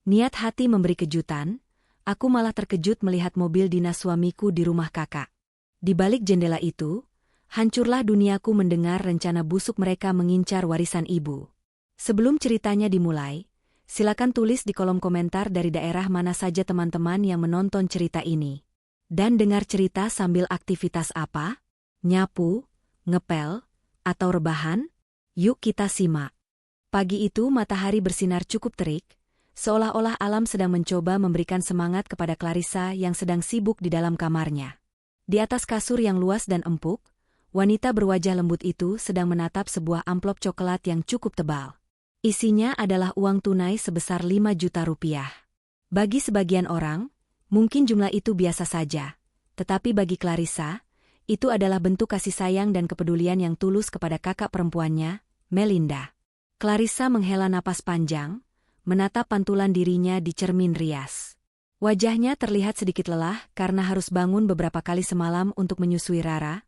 Niat hati memberi kejutan, aku malah terkejut melihat mobil dinas suamiku di rumah kakak. Di balik jendela itu, hancurlah duniaku mendengar rencana busuk mereka mengincar warisan ibu. Sebelum ceritanya dimulai, silakan tulis di kolom komentar dari daerah mana saja teman-teman yang menonton cerita ini. Dan dengar cerita sambil aktivitas apa? Nyapu, ngepel, atau rebahan? Yuk kita simak. Pagi itu matahari bersinar cukup terik, seolah-olah alam sedang mencoba memberikan semangat kepada Clarissa yang sedang sibuk di dalam kamarnya. Di atas kasur yang luas dan empuk, wanita berwajah lembut itu sedang menatap sebuah amplop coklat yang cukup tebal. Isinya adalah uang tunai sebesar 5 juta rupiah. Bagi sebagian orang, mungkin jumlah itu biasa saja, tetapi bagi Clarissa, itu adalah bentuk kasih sayang dan kepedulian yang tulus kepada kakak perempuannya, Melinda. Clarissa menghela napas panjang, menatap pantulan dirinya di cermin rias. Wajahnya terlihat sedikit lelah karena harus bangun beberapa kali semalam untuk menyusui Rara,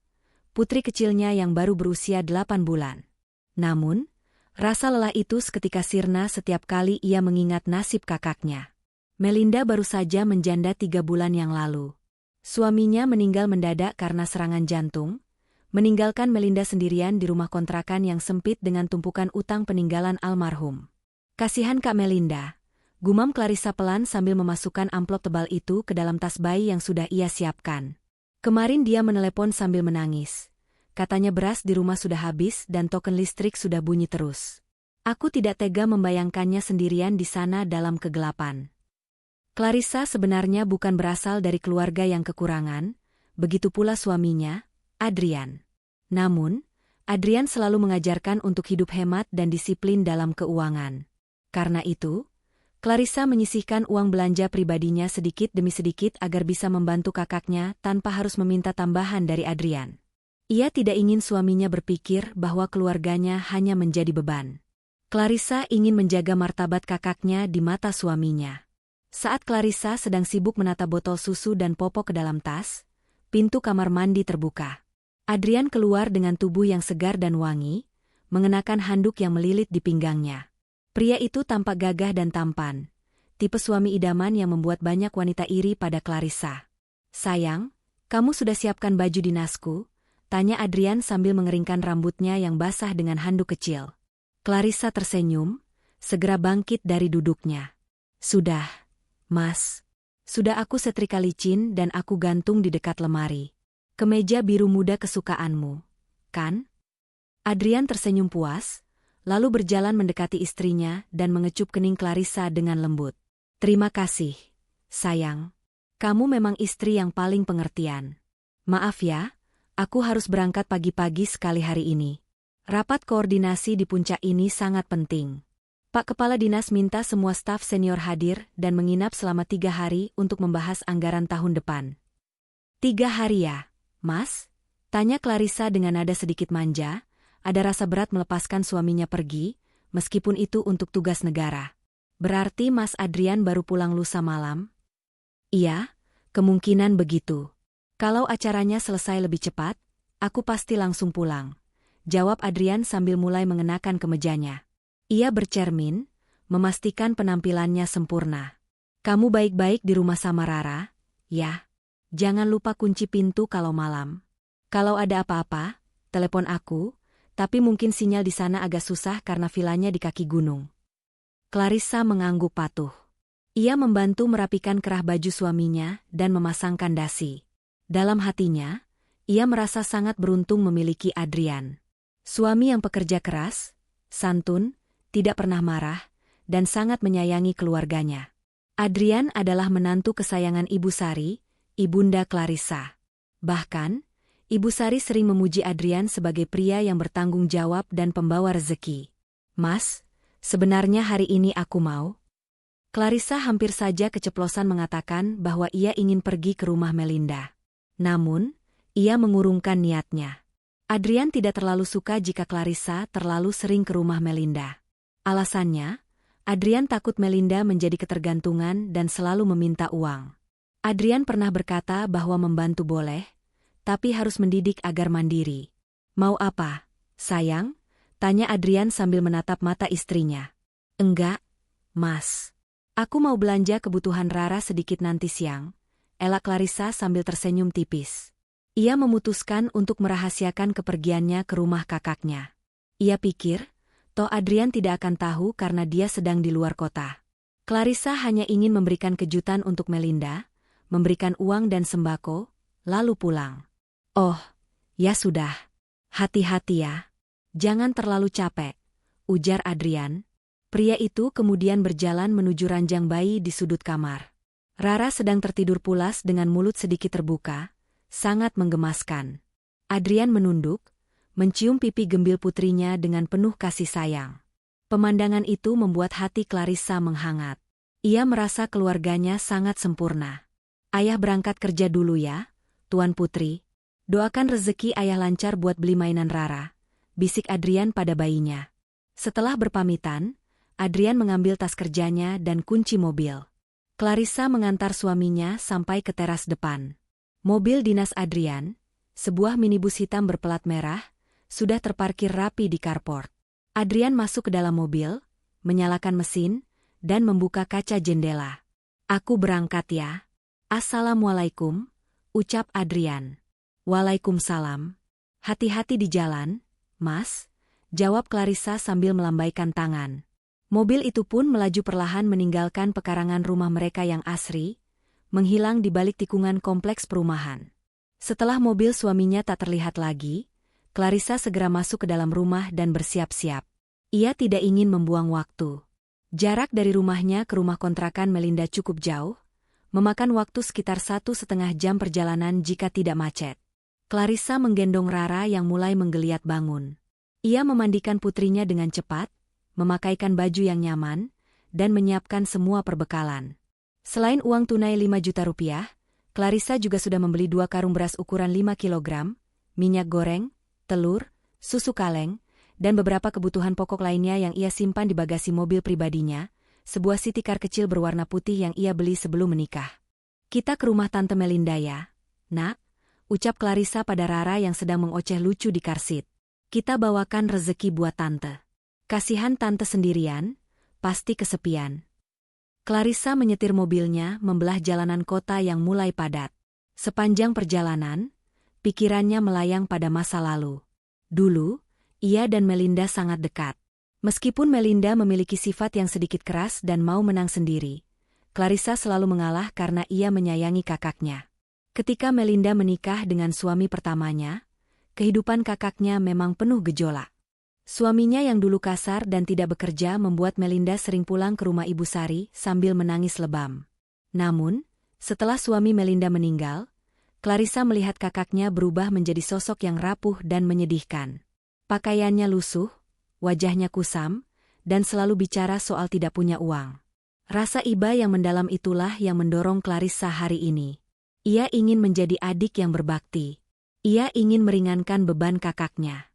putri kecilnya yang baru berusia 8 bulan. Namun, rasa lelah itu seketika sirna setiap kali ia mengingat nasib kakaknya. Melinda baru saja menjanda 3 bulan yang lalu. Suaminya meninggal mendadak karena serangan jantung, meninggalkan Melinda sendirian di rumah kontrakan yang sempit dengan tumpukan utang peninggalan almarhum. Kasihan Kak Melinda, gumam Clarissa pelan sambil memasukkan amplop tebal itu ke dalam tas bayi yang sudah ia siapkan. Kemarin dia menelepon sambil menangis. Katanya beras di rumah sudah habis dan token listrik sudah bunyi terus. Aku tidak tega membayangkannya sendirian di sana dalam kegelapan. Clarissa sebenarnya bukan berasal dari keluarga yang kekurangan, begitu pula suaminya, Adrian. Namun, Adrian selalu mengajarkan untuk hidup hemat dan disiplin dalam keuangan. Karena itu, Clarissa menyisihkan uang belanja pribadinya sedikit demi sedikit agar bisa membantu kakaknya tanpa harus meminta tambahan dari Adrian. Ia tidak ingin suaminya berpikir bahwa keluarganya hanya menjadi beban. Clarissa ingin menjaga martabat kakaknya di mata suaminya. Saat Clarissa sedang sibuk menata botol susu dan popok ke dalam tas, pintu kamar mandi terbuka. Adrian keluar dengan tubuh yang segar dan wangi, mengenakan handuk yang melilit di pinggangnya. Pria itu tampak gagah dan tampan, tipe suami idaman yang membuat banyak wanita iri pada Clarissa. "Sayang, kamu sudah siapkan baju dinasku?" tanya Adrian sambil mengeringkan rambutnya yang basah dengan handuk kecil. Clarissa tersenyum, segera bangkit dari duduknya. "Sudah, Mas. Sudah aku setrika licin dan aku gantung di dekat lemari. Kemeja biru muda kesukaanmu, kan?" Adrian tersenyum puas, lalu berjalan mendekati istrinya dan mengecup kening Clarissa dengan lembut. "Terima kasih, sayang. Kamu memang istri yang paling pengertian. Maaf ya, aku harus berangkat pagi-pagi sekali hari ini. Rapat koordinasi di puncak ini sangat penting. Pak Kepala Dinas minta semua staf senior hadir dan menginap selama 3 hari untuk membahas anggaran tahun depan." "3 hari ya, Mas?" tanya Clarissa dengan nada sedikit manja. Ada rasa berat melepaskan suaminya pergi, meskipun itu untuk tugas negara. "Berarti Mas Adrian baru pulang lusa malam?" "Iya, kemungkinan begitu. Kalau acaranya selesai lebih cepat, aku pasti langsung pulang," jawab Adrian sambil mulai mengenakan kemejanya. Ia bercermin, memastikan penampilannya sempurna. "Kamu baik-baik di rumah sama Rara, ya? Jangan lupa kunci pintu kalau malam. Kalau ada apa-apa, telepon aku. Tapi mungkin sinyal di sana agak susah karena vilanya di kaki gunung." Clarissa mengangguk patuh. Ia membantu merapikan kerah baju suaminya dan memasangkan dasi. Dalam hatinya, ia merasa sangat beruntung memiliki Adrian. Suami yang pekerja keras, santun, tidak pernah marah, dan sangat menyayangi keluarganya. Adrian adalah menantu kesayangan Ibu Sari, ibunda Clarissa. Bahkan, Ibu Sari sering memuji Adrian sebagai pria yang bertanggung jawab dan pembawa rezeki. "Mas, sebenarnya hari ini aku mau." Clarissa hampir saja keceplosan mengatakan bahwa ia ingin pergi ke rumah Melinda. Namun, ia mengurungkan niatnya. Adrian tidak terlalu suka jika Clarissa terlalu sering ke rumah Melinda. Alasannya, Adrian takut Melinda menjadi ketergantungan dan selalu meminta uang. Adrian pernah berkata bahwa membantu boleh, tapi harus mendidik agar mandiri. "Mau apa, sayang?" tanya Adrian sambil menatap mata istrinya. "Enggak, Mas. Aku mau belanja kebutuhan Rara sedikit nanti siang, elak Clarissa sambil tersenyum tipis. Ia memutuskan untuk merahasiakan kepergiannya ke rumah kakaknya. Ia pikir, toh Adrian tidak akan tahu karena dia sedang di luar kota. Clarissa hanya ingin memberikan kejutan untuk Melinda, memberikan uang dan sembako, lalu pulang. Oh, ya sudah. Hati-hati ya. Jangan terlalu capek, ujar Adrian. Pria itu kemudian berjalan menuju ranjang bayi di sudut kamar. Rara sedang tertidur pulas dengan mulut sedikit terbuka, sangat menggemaskan. Adrian menunduk, mencium pipi gembil putrinya dengan penuh kasih sayang. Pemandangan itu membuat hati Clarissa menghangat. Ia merasa keluarganya sangat sempurna. Ayah berangkat kerja dulu ya, Tuan Putri. Doakan rezeki ayah lancar buat beli mainan Rara, bisik Adrian pada bayinya. Setelah berpamitan, Adrian mengambil tas kerjanya dan kunci mobil. Clarissa mengantar suaminya sampai ke teras depan. Mobil dinas Adrian, sebuah minibus hitam berpelat merah, sudah terparkir rapi di carport. Adrian masuk ke dalam mobil, menyalakan mesin, dan membuka kaca jendela. Aku berangkat ya. Assalamualaikum, ucap Adrian. Waalaikumsalam. Hati-hati di jalan, Mas, jawab Clarissa sambil melambaikan tangan. Mobil itu pun melaju perlahan meninggalkan pekarangan rumah mereka yang asri, menghilang di balik tikungan kompleks perumahan. Setelah mobil suaminya tak terlihat lagi, Clarissa segera masuk ke dalam rumah dan bersiap-siap. Ia tidak ingin membuang waktu. Jarak dari rumahnya ke rumah kontrakan Melinda cukup jauh, memakan waktu sekitar 1,5 jam perjalanan jika tidak macet. Clarissa menggendong Rara yang mulai menggeliat bangun. Ia memandikan putrinya dengan cepat, memakaikan baju yang nyaman, dan menyiapkan semua perbekalan. Selain uang tunai 5 juta rupiah, Clarissa juga sudah membeli 2 karung beras ukuran 5 kilogram, minyak goreng, telur, susu kaleng, dan beberapa kebutuhan pokok lainnya yang ia simpan di bagasi mobil pribadinya, sebuah city car kecil berwarna putih yang ia beli sebelum menikah. Kita ke rumah Tante Melinda ya, Nak, ucap Clarissa pada Rara yang sedang mengoceh lucu di car seat. Kita bawakan rezeki buat Tante. Kasihan Tante sendirian, pasti kesepian. Clarissa menyetir mobilnya membelah jalanan kota yang mulai padat. Sepanjang perjalanan, pikirannya melayang pada masa lalu. Dulu, ia dan Melinda sangat dekat. Meskipun Melinda memiliki sifat yang sedikit keras dan mau menang sendiri, Clarissa selalu mengalah karena ia menyayangi kakaknya. Ketika Melinda menikah dengan suami pertamanya, kehidupan kakaknya memang penuh gejolak. Suaminya yang dulu kasar dan tidak bekerja membuat Melinda sering pulang ke rumah Ibu Sari sambil menangis lebam. Namun, setelah suami Melinda meninggal, Clarissa melihat kakaknya berubah menjadi sosok yang rapuh dan menyedihkan. Pakaiannya lusuh, wajahnya kusam, dan selalu bicara soal tidak punya uang. Rasa iba yang mendalam itulah yang mendorong Clarissa hari ini. Ia ingin menjadi adik yang berbakti. Ia ingin meringankan beban kakaknya.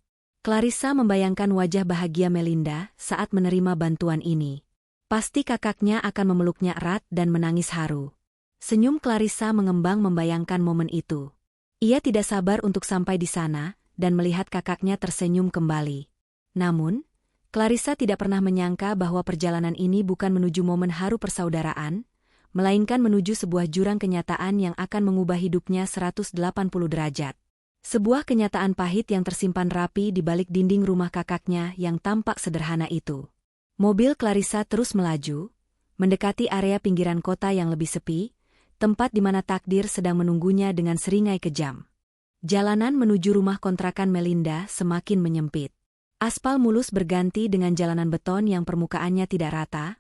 Clarissa membayangkan wajah bahagia Melinda saat menerima bantuan ini. Pasti kakaknya akan memeluknya erat dan menangis haru. Senyum Clarissa mengembang membayangkan momen itu. Ia tidak sabar untuk sampai di sana dan melihat kakaknya tersenyum kembali. Namun, Clarissa tidak pernah menyangka bahwa perjalanan ini bukan menuju momen haru persaudaraan, melainkan menuju sebuah jurang kenyataan yang akan mengubah hidupnya 180 derajat. Sebuah kenyataan pahit yang tersimpan rapi di balik dinding rumah kakaknya yang tampak sederhana itu. Mobil Clarissa terus melaju, mendekati area pinggiran kota yang lebih sepi, tempat di mana takdir sedang menunggunya dengan seringai kejam. Jalanan menuju rumah kontrakan Melinda semakin menyempit. Aspal mulus berganti dengan jalanan beton yang permukaannya tidak rata,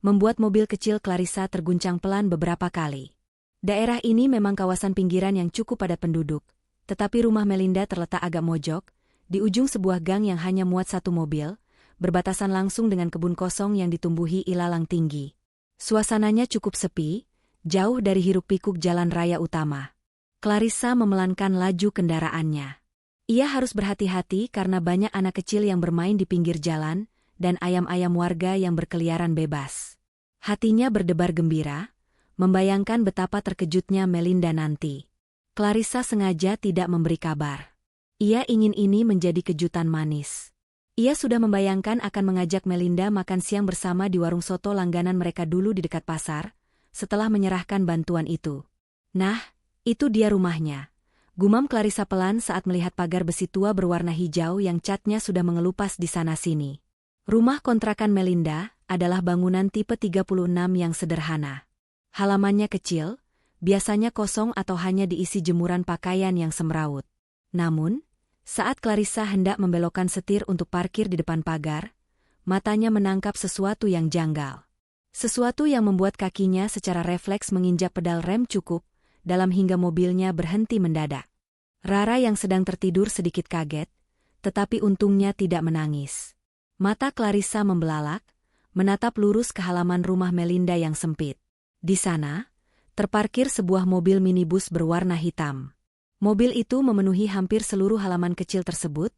membuat mobil kecil Clarissa terguncang pelan beberapa kali. Daerah ini memang kawasan pinggiran yang cukup padat penduduk, tetapi rumah Melinda terletak agak mojok, di ujung sebuah gang yang hanya muat 1 mobil, berbatasan langsung dengan kebun kosong yang ditumbuhi ilalang tinggi. Suasananya cukup sepi, jauh dari hiruk-pikuk jalan raya utama. Clarissa memelankan laju kendaraannya. Ia harus berhati-hati karena banyak anak kecil yang bermain di pinggir jalan, dan ayam-ayam warga yang berkeliaran bebas. Hatinya berdebar gembira, membayangkan betapa terkejutnya Melinda nanti. Clarissa sengaja tidak memberi kabar. Ia ingin ini menjadi kejutan manis. Ia sudah membayangkan akan mengajak Melinda makan siang bersama di warung soto langganan mereka dulu di dekat pasar, setelah menyerahkan bantuan itu. Nah, itu dia rumahnya. Gumam Clarissa pelan saat melihat pagar besi tua berwarna hijau yang catnya sudah mengelupas di sana-sini. Rumah kontrakan Melinda adalah bangunan tipe 36 yang sederhana. Halamannya kecil, biasanya kosong atau hanya diisi jemuran pakaian yang semrawut. Namun, saat Clarissa hendak membelokkan setir untuk parkir di depan pagar, matanya menangkap sesuatu yang janggal. Sesuatu yang membuat kakinya secara refleks menginjak pedal rem cukup, dalam hingga mobilnya berhenti mendadak. Rara yang sedang tertidur sedikit kaget, tetapi untungnya tidak menangis. Mata Clarissa membelalak, menatap lurus ke halaman rumah Melinda yang sempit. Di sana, terparkir sebuah mobil minibus berwarna hitam. Mobil itu memenuhi hampir seluruh halaman kecil tersebut,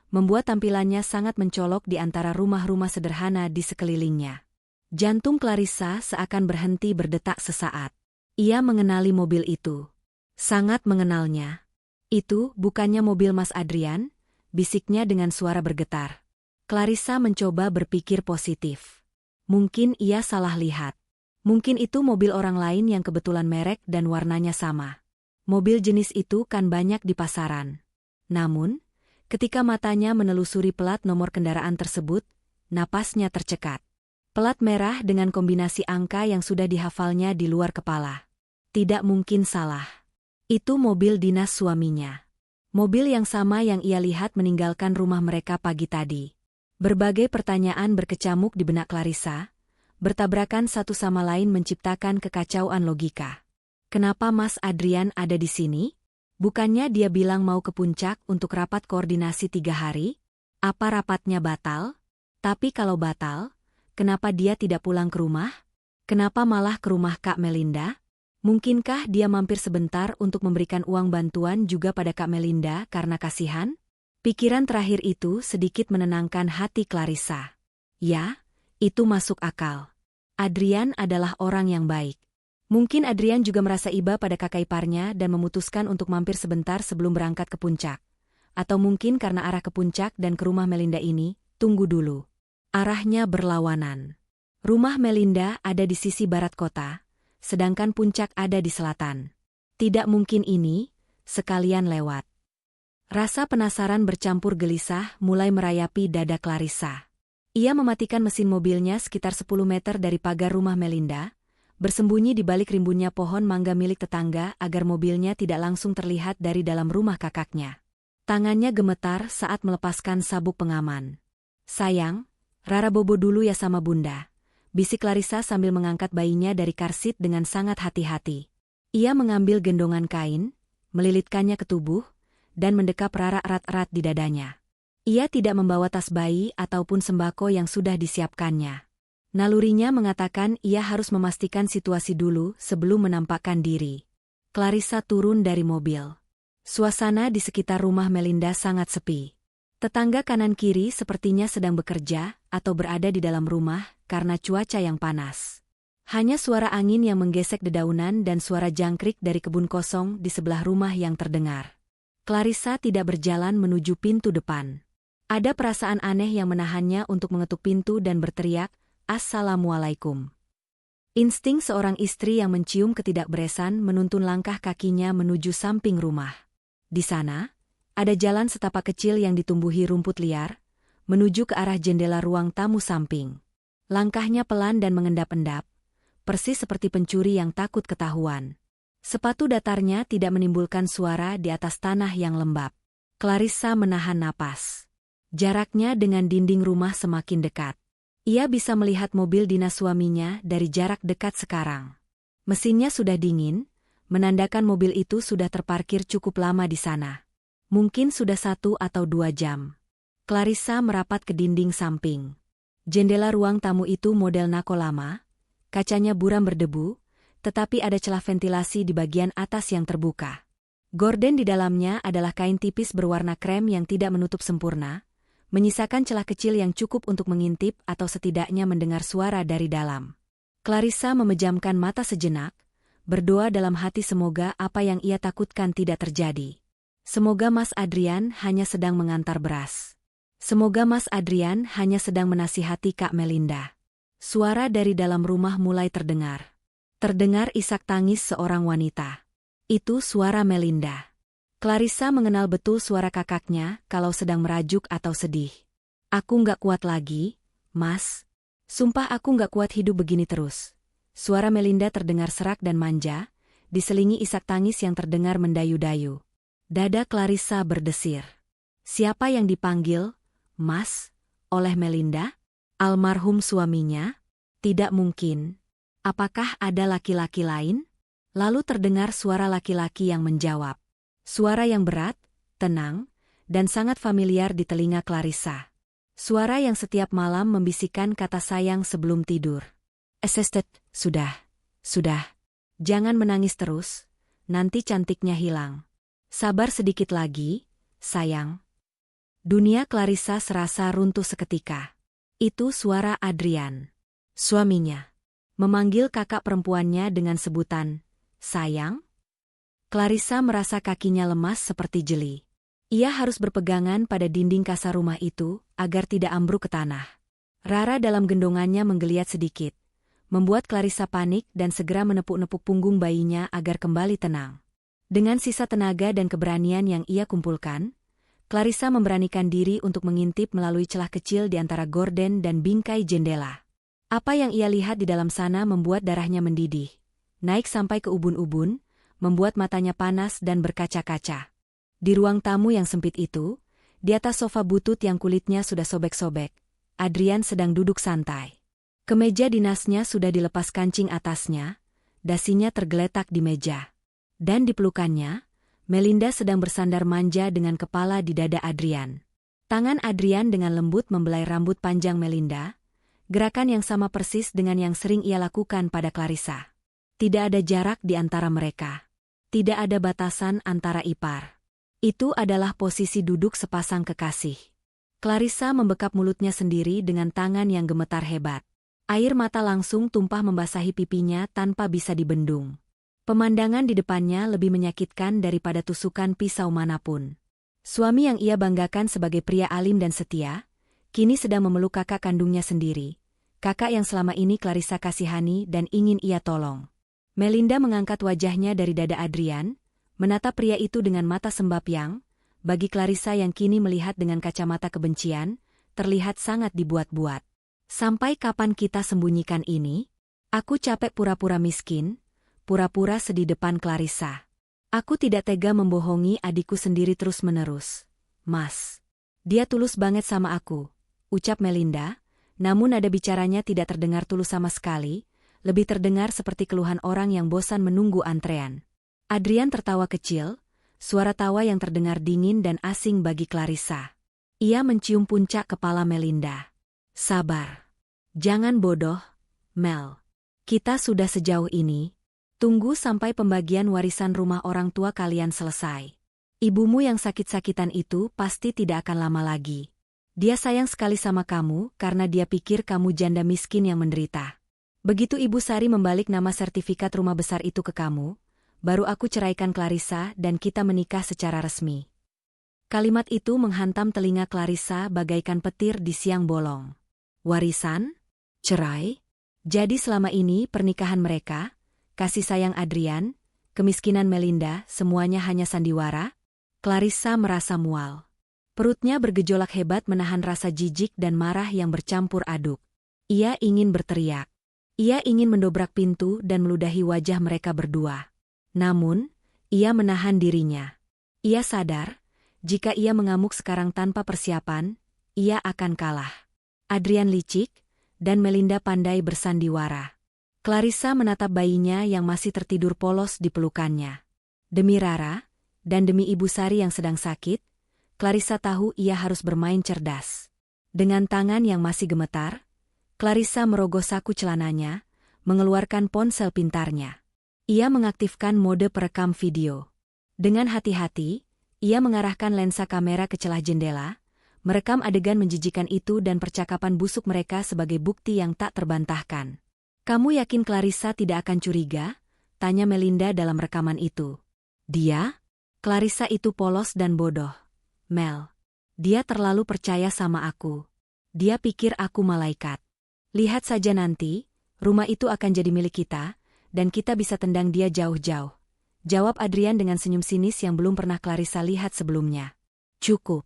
membuat tampilannya sangat mencolok di antara rumah-rumah sederhana di sekelilingnya. Jantung Clarissa seakan berhenti berdetak sesaat. Ia mengenali mobil itu. Sangat mengenalnya. Itu bukannya mobil Mas Adrian, bisiknya dengan suara bergetar. Clarissa mencoba berpikir positif. Mungkin ia salah lihat. Mungkin itu mobil orang lain yang kebetulan merek dan warnanya sama. Mobil jenis itu kan banyak di pasaran. Namun, ketika matanya menelusuri plat nomor kendaraan tersebut, napasnya tercekat. Plat merah dengan kombinasi angka yang sudah dihafalnya di luar kepala. Tidak mungkin salah. Itu mobil dinas suaminya. Mobil yang sama yang ia lihat meninggalkan rumah mereka pagi tadi. Berbagai pertanyaan berkecamuk di benak Clarissa, bertabrakan satu sama lain menciptakan kekacauan logika. Kenapa Mas Adrian ada di sini? Bukannya dia bilang mau ke puncak untuk rapat koordinasi 3 hari? Apa rapatnya batal? Tapi kalau batal, kenapa dia tidak pulang ke rumah? Kenapa malah ke rumah Kak Melinda? Mungkinkah dia mampir sebentar untuk memberikan uang bantuan juga pada Kak Melinda karena kasihan? Pikiran terakhir itu sedikit menenangkan hati Clarissa. Ya, itu masuk akal. Adrian adalah orang yang baik. Mungkin Adrian juga merasa iba pada kakak iparnya dan memutuskan untuk mampir sebentar sebelum berangkat ke puncak. Atau mungkin karena arah ke puncak dan ke rumah Melinda ini, tunggu dulu. Arahnya berlawanan. Rumah Melinda ada di sisi barat kota, sedangkan puncak ada di selatan. Tidak mungkin ini, sekalian lewat. Rasa penasaran bercampur gelisah mulai merayapi dada Clarissa. Ia mematikan mesin mobilnya sekitar 10 meter dari pagar rumah Melinda, bersembunyi di balik rimbunnya pohon mangga milik tetangga agar mobilnya tidak langsung terlihat dari dalam rumah kakaknya. Tangannya gemetar saat melepaskan sabuk pengaman. Sayang, Rara bobo dulu ya sama bunda, bisik Clarissa sambil mengangkat bayinya dari karsit dengan sangat hati-hati. Ia mengambil gendongan kain, melilitkannya ke tubuh, dan mendekap Rara erat-erat di dadanya. Ia tidak membawa tas bayi ataupun sembako yang sudah disiapkannya. Nalurinya mengatakan ia harus memastikan situasi dulu sebelum menampakkan diri. Clarissa turun dari mobil. Suasana di sekitar rumah Melinda sangat sepi. Tetangga kanan-kiri sepertinya sedang bekerja atau berada di dalam rumah karena cuaca yang panas. Hanya suara angin yang menggesek dedaunan dan suara jangkrik dari kebun kosong di sebelah rumah yang terdengar. Clarissa tidak berjalan menuju pintu depan. Ada perasaan aneh yang menahannya untuk mengetuk pintu dan berteriak, "Assalamualaikum." Insting seorang istri yang mencium ketidakberesan menuntun langkah kakinya menuju samping rumah. Di sana, ada jalan setapak kecil yang ditumbuhi rumput liar, menuju ke arah jendela ruang tamu samping. Langkahnya pelan dan mengendap-endap, persis seperti pencuri yang takut ketahuan. Sepatu datarnya tidak menimbulkan suara di atas tanah yang lembab. Clarissa menahan napas. Jaraknya dengan dinding rumah semakin dekat. Ia bisa melihat mobil dinas suaminya dari jarak dekat sekarang. Mesinnya sudah dingin, menandakan mobil itu sudah terparkir cukup lama di sana. Mungkin sudah 1 atau 2 jam. Clarissa merapat ke dinding samping. Jendela ruang tamu itu model nako lama, kacanya buram berdebu, tetapi ada celah ventilasi di bagian atas yang terbuka. Gorden di dalamnya adalah kain tipis berwarna krem yang tidak menutup sempurna, menyisakan celah kecil yang cukup untuk mengintip atau setidaknya mendengar suara dari dalam. Clarissa memejamkan mata sejenak, berdoa dalam hati semoga apa yang ia takutkan tidak terjadi. Semoga Mas Adrian hanya sedang mengantar beras. Semoga Mas Adrian hanya sedang menasihati Kak Melinda. Suara dari dalam rumah mulai terdengar. Terdengar isak tangis seorang wanita. Itu suara Melinda. Clarissa mengenal betul suara kakaknya kalau sedang merajuk atau sedih. Aku nggak kuat lagi, Mas. Sumpah aku nggak kuat hidup begini terus. Suara Melinda terdengar serak dan manja, diselingi isak tangis yang terdengar mendayu-dayu. Dada Clarissa berdesir. Siapa yang dipanggil, Mas? Oleh Melinda? Almarhum suaminya? Tidak mungkin. Apakah ada laki-laki lain? Lalu terdengar suara laki-laki yang menjawab. Suara yang berat, tenang, dan sangat familiar di telinga Clarissa. Suara yang setiap malam membisikkan kata sayang sebelum tidur. Assisted, sudah. Jangan menangis terus, nanti cantiknya hilang. Sabar sedikit lagi, sayang. Dunia Clarissa serasa runtuh seketika. Itu suara Adrian. Suaminya. Memanggil kakak perempuannya dengan sebutan, sayang. Clarissa merasa kakinya lemas seperti jeli. Ia harus berpegangan pada dinding kasar rumah itu agar tidak ambruk ke tanah. Rara dalam gendongannya menggeliat sedikit, membuat Clarissa panik dan segera menepuk-nepuk punggung bayinya agar kembali tenang. Dengan sisa tenaga dan keberanian yang ia kumpulkan, Clarissa memberanikan diri untuk mengintip melalui celah kecil di antara gorden dan bingkai jendela. Apa yang ia lihat di dalam sana membuat darahnya mendidih, naik sampai ke ubun-ubun, membuat matanya panas dan berkaca-kaca. Di ruang tamu yang sempit itu, di atas sofa butut yang kulitnya sudah sobek-sobek, Adrian sedang duduk santai. Kemeja dinasnya sudah dilepas kancing atasnya, dasinya tergeletak di meja. Dan di pelukannya, Melinda sedang bersandar manja dengan kepala di dada Adrian. Tangan Adrian dengan lembut membelai rambut panjang Melinda, gerakan yang sama persis dengan yang sering ia lakukan pada Clarissa. Tidak ada jarak di antara mereka. Tidak ada batasan antara ipar. Itu adalah posisi duduk sepasang kekasih. Clarissa membekap mulutnya sendiri dengan tangan yang gemetar hebat. Air mata langsung tumpah membasahi pipinya tanpa bisa dibendung. Pemandangan di depannya lebih menyakitkan daripada tusukan pisau manapun. Suami yang ia banggakan sebagai pria alim dan setia, kini sedang memeluk kakak kandungnya sendiri. Kakak yang selama ini Clarissa kasihani dan ingin ia tolong. Melinda mengangkat wajahnya dari dada Adrian, menatap pria itu dengan mata sembab yang, bagi Clarissa yang kini melihat dengan kacamata kebencian, terlihat sangat dibuat-buat. Sampai kapan kita sembunyikan ini? Aku capek pura-pura miskin, pura-pura sedih depan Clarissa. Aku tidak tega membohongi adikku sendiri terus-menerus. Mas. Dia tulus banget sama aku, ucap Melinda, namun nada bicaranya tidak terdengar tulus sama sekali, lebih terdengar seperti keluhan orang yang bosan menunggu antrean. Adrian tertawa kecil, suara tawa yang terdengar dingin dan asing bagi Clarissa. Ia mencium puncak kepala Melinda. Sabar. Jangan bodoh, Mel. Kita sudah sejauh ini. Tunggu sampai pembagian warisan rumah orang tua kalian selesai. Ibumu yang sakit-sakitan itu pasti tidak akan lama lagi. Dia sayang sekali sama kamu karena dia pikir kamu janda miskin yang menderita. Begitu Ibu Sari membalik nama sertifikat rumah besar itu ke kamu, baru aku ceraikan Clarissa dan kita menikah secara resmi. Kalimat itu menghantam telinga Clarissa bagaikan petir di siang bolong. Warisan? Cerai? Jadi selama ini pernikahan mereka, kasih sayang Adrian, kemiskinan Melinda, semuanya hanya sandiwara? Clarissa merasa mual. Perutnya bergejolak hebat menahan rasa jijik dan marah yang bercampur aduk. Ia ingin berteriak. Ia ingin mendobrak pintu dan meludahi wajah mereka berdua. Namun, ia menahan dirinya. Ia sadar, jika ia mengamuk sekarang tanpa persiapan, ia akan kalah. Adrian licik, dan Melinda pandai bersandiwara. Clarissa menatap bayinya yang masih tertidur polos di pelukannya. Demi Rara, dan demi Ibu Sari yang sedang sakit, Clarissa tahu ia harus bermain cerdas. Dengan tangan yang masih gemetar, Clarissa merogoh saku celananya, mengeluarkan ponsel pintarnya. Ia mengaktifkan mode perekam video. Dengan hati-hati, ia mengarahkan lensa kamera ke celah jendela, merekam adegan menjijikan itu dan percakapan busuk mereka sebagai bukti yang tak terbantahkan. Kamu yakin Clarissa tidak akan curiga? Tanya Melinda dalam rekaman itu. Dia? Clarissa itu polos dan bodoh. Mel. Dia terlalu percaya sama aku. Dia pikir aku malaikat. Lihat saja nanti, rumah itu akan jadi milik kita, dan kita bisa tendang dia jauh-jauh. Jawab Adrian dengan senyum sinis yang belum pernah Clarissa lihat sebelumnya. Cukup.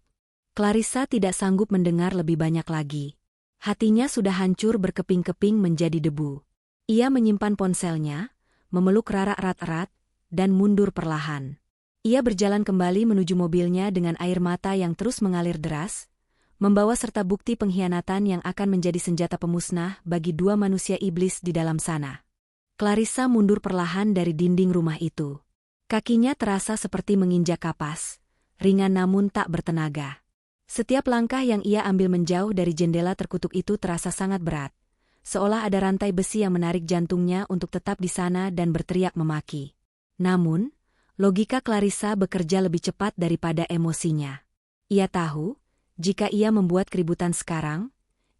Clarissa tidak sanggup mendengar lebih banyak lagi. Hatinya sudah hancur berkeping-keping menjadi debu. Ia menyimpan ponselnya, memeluk Rara erat-erat, dan mundur perlahan. Ia berjalan kembali menuju mobilnya dengan air mata yang terus mengalir deras, membawa serta bukti pengkhianatan yang akan menjadi senjata pemusnah bagi dua manusia iblis di dalam sana. Clarissa mundur perlahan dari dinding rumah itu. Kakinya terasa seperti menginjak kapas, ringan namun tak bertenaga. Setiap langkah yang ia ambil menjauh dari jendela terkutuk itu terasa sangat berat, seolah ada rantai besi yang menarik jantungnya untuk tetap di sana dan berteriak memaki. Namun, logika Clarissa bekerja lebih cepat daripada emosinya. Ia tahu, jika ia membuat keributan sekarang,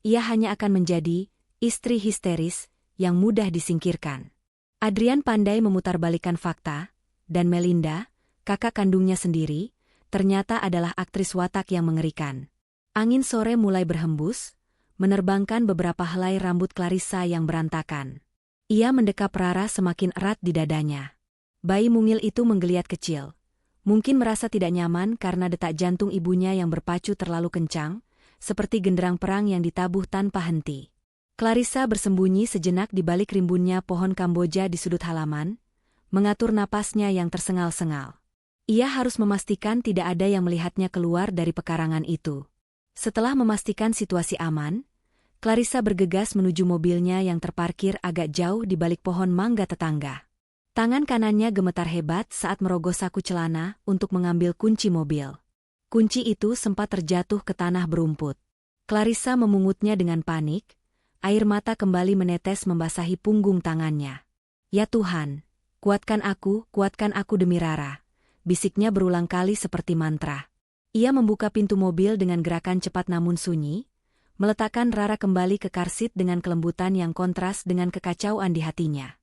ia hanya akan menjadi istri histeris yang mudah disingkirkan. Adrian pandai memutarbalikkan fakta, dan Melinda, kakak kandungnya sendiri, ternyata adalah aktris watak yang mengerikan. Angin sore mulai berhembus, menerbangkan beberapa helai rambut Clarissa yang berantakan. Ia mendekap Rara semakin erat di dadanya. Bayi mungil itu menggeliat kecil. Mungkin merasa tidak nyaman karena detak jantung ibunya yang berpacu terlalu kencang, seperti genderang perang yang ditabuh tanpa henti. Clarissa bersembunyi sejenak di balik rimbunnya pohon Kamboja di sudut halaman, mengatur napasnya yang tersengal-sengal. Ia harus memastikan tidak ada yang melihatnya keluar dari pekarangan itu. Setelah memastikan situasi aman, Clarissa bergegas menuju mobilnya yang terparkir agak jauh di balik pohon mangga tetangga. Tangan kanannya gemetar hebat saat merogoh saku celana untuk mengambil kunci mobil. Kunci itu sempat terjatuh ke tanah berumput. Clarissa memungutnya dengan panik, air mata kembali menetes membasahi punggung tangannya. Ya Tuhan, kuatkan aku demi Rara, bisiknya berulang kali seperti mantra. Ia membuka pintu mobil dengan gerakan cepat namun sunyi, meletakkan Rara kembali ke karsit dengan kelembutan yang kontras dengan kekacauan di hatinya.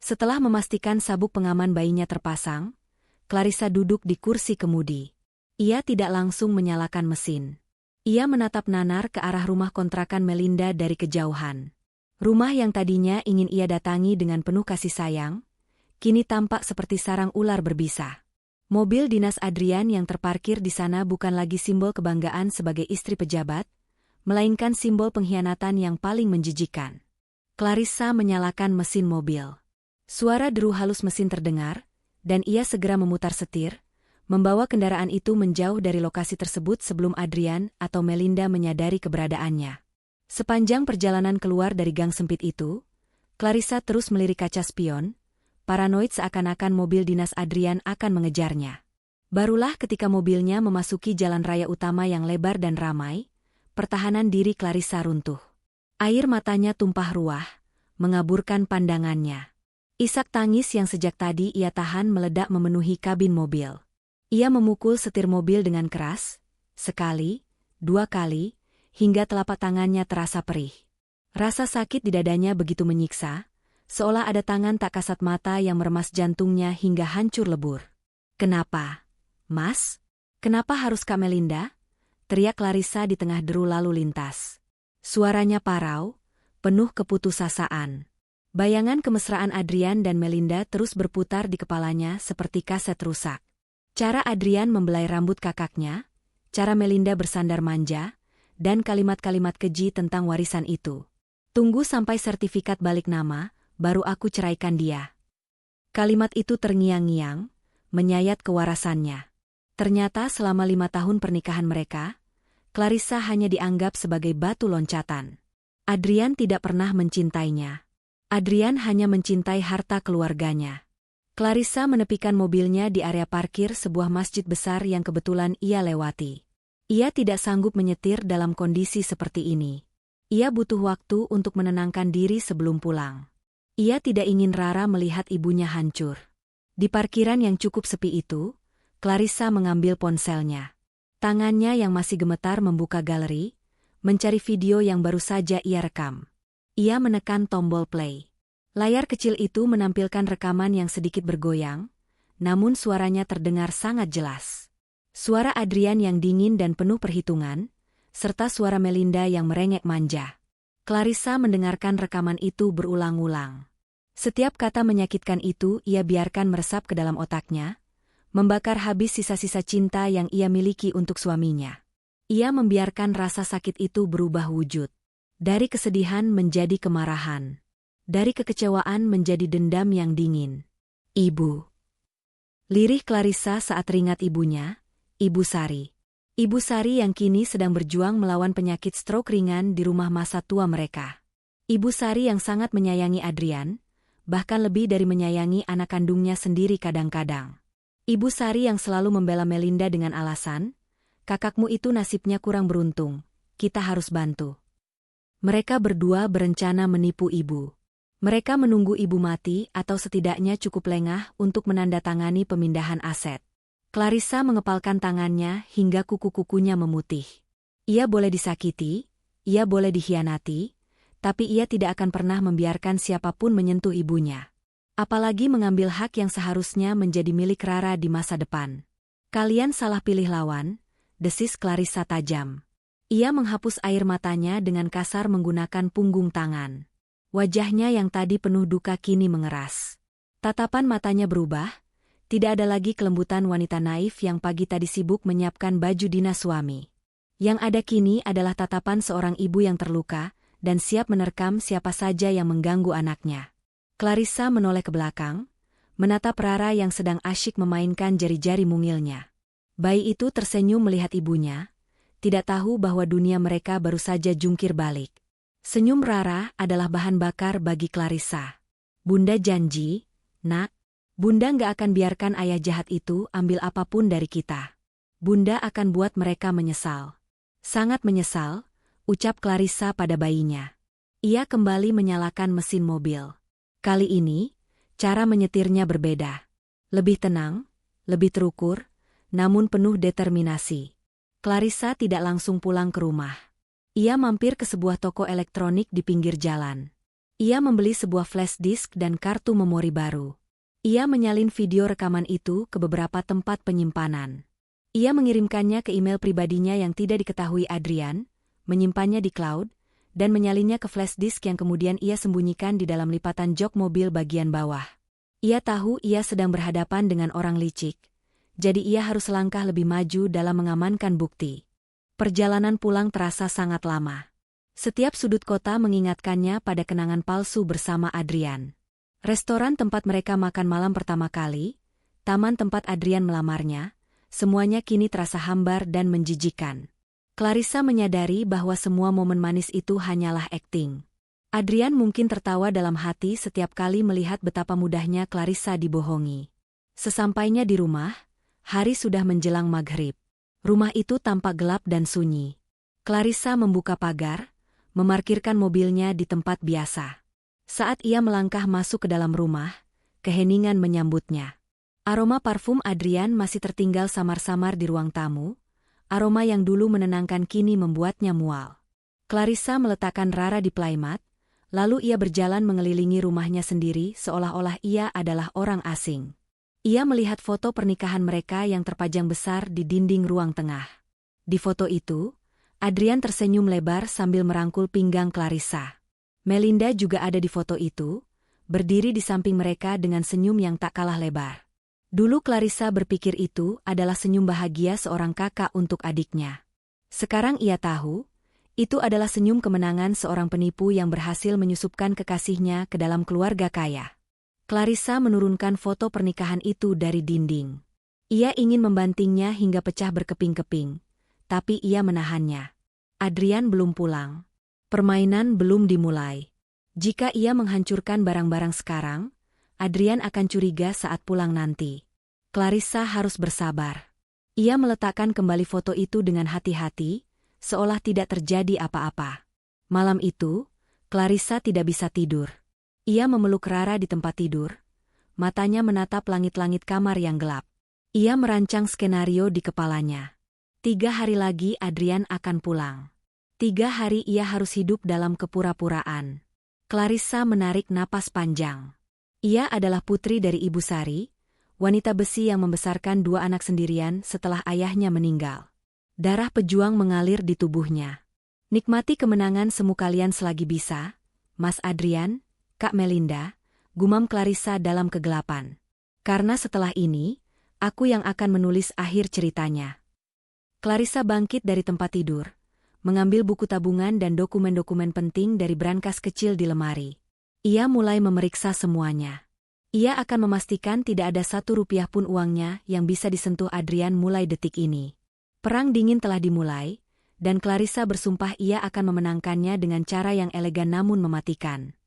Setelah memastikan sabuk pengaman bayinya terpasang, Clarissa duduk di kursi kemudi. Ia tidak langsung menyalakan mesin. Ia menatap nanar ke arah rumah kontrakan Melinda dari kejauhan. Rumah yang tadinya ingin ia datangi dengan penuh kasih sayang, kini tampak seperti sarang ular berbisa. Mobil dinas Adrian yang terparkir di sana bukan lagi simbol kebanggaan sebagai istri pejabat, melainkan simbol pengkhianatan yang paling menjijikan. Clarissa menyalakan mesin mobil. Suara deru halus mesin terdengar, dan ia segera memutar setir, membawa kendaraan itu menjauh dari lokasi tersebut sebelum Adrian atau Melinda menyadari keberadaannya. Sepanjang perjalanan keluar dari gang sempit itu, Clarissa terus melirik kaca spion, paranoid seakan-akan mobil dinas Adrian akan mengejarnya. Barulah ketika mobilnya memasuki jalan raya utama yang lebar dan ramai, pertahanan diri Clarissa runtuh. Air matanya tumpah ruah, mengaburkan pandangannya. Isak tangis yang sejak tadi ia tahan meledak memenuhi kabin mobil. Ia memukul setir mobil dengan keras, sekali, dua kali, hingga telapak tangannya terasa perih. Rasa sakit di dadanya begitu menyiksa, seolah ada tangan tak kasat mata yang meremas jantungnya hingga hancur lebur. "Kenapa, Mas? Kenapa harus Kak Melinda?" teriak Clarissa di tengah deru lalu lintas. Suaranya parau, penuh keputusasaan. Bayangan kemesraan Adrian dan Melinda terus berputar di kepalanya seperti kaset rusak. Cara Adrian membelai rambut kakaknya, cara Melinda bersandar manja, dan kalimat-kalimat keji tentang warisan itu. "Tunggu sampai sertifikat balik nama, baru aku ceraikan dia." Kalimat itu terngiang-ngiang, menyayat kewarasannya. Ternyata selama 5 tahun pernikahan mereka, Clarissa hanya dianggap sebagai batu loncatan. Adrian tidak pernah mencintainya. Adrian hanya mencintai harta keluarganya. Clarissa menepikan mobilnya di area parkir sebuah masjid besar yang kebetulan ia lewati. Ia tidak sanggup menyetir dalam kondisi seperti ini. Ia butuh waktu untuk menenangkan diri sebelum pulang. Ia tidak ingin Rara melihat ibunya hancur. Di parkiran yang cukup sepi itu, Clarissa mengambil ponselnya. Tangannya yang masih gemetar membuka galeri, mencari video yang baru saja ia rekam. Ia menekan tombol play. Layar kecil itu menampilkan rekaman yang sedikit bergoyang, namun suaranya terdengar sangat jelas. Suara Adrian yang dingin dan penuh perhitungan, serta suara Melinda yang merengek manja. Clarissa mendengarkan rekaman itu berulang-ulang. Setiap kata menyakitkan itu ia biarkan meresap ke dalam otaknya, membakar habis sisa-sisa cinta yang ia miliki untuk suaminya. Ia membiarkan rasa sakit itu berubah wujud. Dari kesedihan menjadi kemarahan. Dari kekecewaan menjadi dendam yang dingin. Ibu. Lirih Clarissa saat teringat ibunya, Ibu Sari. Ibu Sari yang kini sedang berjuang melawan penyakit stroke ringan di rumah masa tua mereka. Ibu Sari yang sangat menyayangi Adrian, bahkan lebih dari menyayangi anak kandungnya sendiri kadang-kadang. Ibu Sari yang selalu membela Melinda dengan alasan, kakakmu itu nasibnya kurang beruntung, kita harus bantu. Mereka berdua berencana menipu ibu. Mereka menunggu ibu mati atau setidaknya cukup lengah untuk menandatangani pemindahan aset. Clarissa mengepalkan tangannya hingga kuku-kukunya memutih. Ia boleh disakiti, ia boleh dikhianati, tapi ia tidak akan pernah membiarkan siapapun menyentuh ibunya. Apalagi mengambil hak yang seharusnya menjadi milik Rara di masa depan. Kalian salah pilih lawan, desis Clarissa tajam. Ia menghapus air matanya dengan kasar menggunakan punggung tangan. Wajahnya yang tadi penuh duka kini mengeras. Tatapan matanya berubah, tidak ada lagi kelembutan wanita naif yang pagi tadi sibuk menyiapkan baju dinas suami. Yang ada kini adalah tatapan seorang ibu yang terluka, dan siap menerkam siapa saja yang mengganggu anaknya. Clarissa menoleh ke belakang, menatap Rara yang sedang asyik memainkan jari-jari mungilnya. Bayi itu tersenyum melihat ibunya, tidak tahu bahwa dunia mereka baru saja jungkir balik. Senyum Rara adalah bahan bakar bagi Clarissa. Bunda janji, nak, Bunda nggak akan biarkan ayah jahat itu ambil apapun dari kita. Bunda akan buat mereka menyesal. Sangat menyesal, ucap Clarissa pada bayinya. Ia kembali menyalakan mesin mobil. Kali ini, cara menyetirnya berbeda. Lebih tenang, lebih terukur, namun penuh determinasi. Clarissa tidak langsung pulang ke rumah. Ia mampir ke sebuah toko elektronik di pinggir jalan. Ia membeli sebuah flash disk dan kartu memori baru. Ia menyalin video rekaman itu ke beberapa tempat penyimpanan. Ia mengirimkannya ke email pribadinya yang tidak diketahui Adrian, menyimpannya di cloud, dan menyalinnya ke flash disk yang kemudian ia sembunyikan di dalam lipatan jok mobil bagian bawah. Ia tahu ia sedang berhadapan dengan orang licik, jadi ia harus selangkah lebih maju dalam mengamankan bukti. Perjalanan pulang terasa sangat lama. Setiap sudut kota mengingatkannya pada kenangan palsu bersama Adrian. Restoran tempat mereka makan malam pertama kali, taman tempat Adrian melamarnya, semuanya kini terasa hambar dan menjijikan. Clarissa menyadari bahwa semua momen manis itu hanyalah akting. Adrian mungkin tertawa dalam hati setiap kali melihat betapa mudahnya Clarissa dibohongi. Sesampainya di rumah, hari sudah menjelang maghrib. Rumah itu tampak gelap dan sunyi. Clarissa membuka pagar, memarkirkan mobilnya di tempat biasa. Saat ia melangkah masuk ke dalam rumah, keheningan menyambutnya. Aroma parfum Adrian masih tertinggal samar-samar di ruang tamu, aroma yang dulu menenangkan kini membuatnya mual. Clarissa meletakkan Rara di playmat, lalu ia berjalan mengelilingi rumahnya sendiri seolah-olah ia adalah orang asing. Ia melihat foto pernikahan mereka yang terpajang besar di dinding ruang tengah. Di foto itu, Adrian tersenyum lebar sambil merangkul pinggang Clarissa. Melinda juga ada di foto itu, berdiri di samping mereka dengan senyum yang tak kalah lebar. Dulu Clarissa berpikir itu adalah senyum bahagia seorang kakak untuk adiknya. Sekarang ia tahu, itu adalah senyum kemenangan seorang penipu yang berhasil menyusupkan kekasihnya ke dalam keluarga kaya. Clarissa menurunkan foto pernikahan itu dari dinding. Ia ingin membantingnya hingga pecah berkeping-keping, tapi ia menahannya. Adrian belum pulang. Permainan belum dimulai. Jika ia menghancurkan barang-barang sekarang, Adrian akan curiga saat pulang nanti. Clarissa harus bersabar. Ia meletakkan kembali foto itu dengan hati-hati, seolah tidak terjadi apa-apa. Malam itu, Clarissa tidak bisa tidur. Ia memeluk Rara di tempat tidur, matanya menatap langit-langit kamar yang gelap. Ia merancang skenario di kepalanya. 3 hari lagi Adrian akan pulang. 3 hari ia harus hidup dalam kepura-puraan. Clarissa menarik napas panjang. Ia adalah putri dari Ibu Sari, wanita besi yang membesarkan 2 anak sendirian setelah ayahnya meninggal. Darah pejuang mengalir di tubuhnya. Nikmati kemenangan semu kalian selagi bisa, Mas Adrian, Kak Melinda, gumam Clarissa dalam kegelapan. Karena setelah ini, aku yang akan menulis akhir ceritanya. Clarissa bangkit dari tempat tidur, mengambil buku tabungan dan dokumen-dokumen penting dari brankas kecil di lemari. Ia mulai memeriksa semuanya. Ia akan memastikan tidak ada 1 rupiah pun uangnya yang bisa disentuh Adrian mulai detik ini. Perang dingin telah dimulai, dan Clarissa bersumpah ia akan memenangkannya dengan cara yang elegan namun mematikan.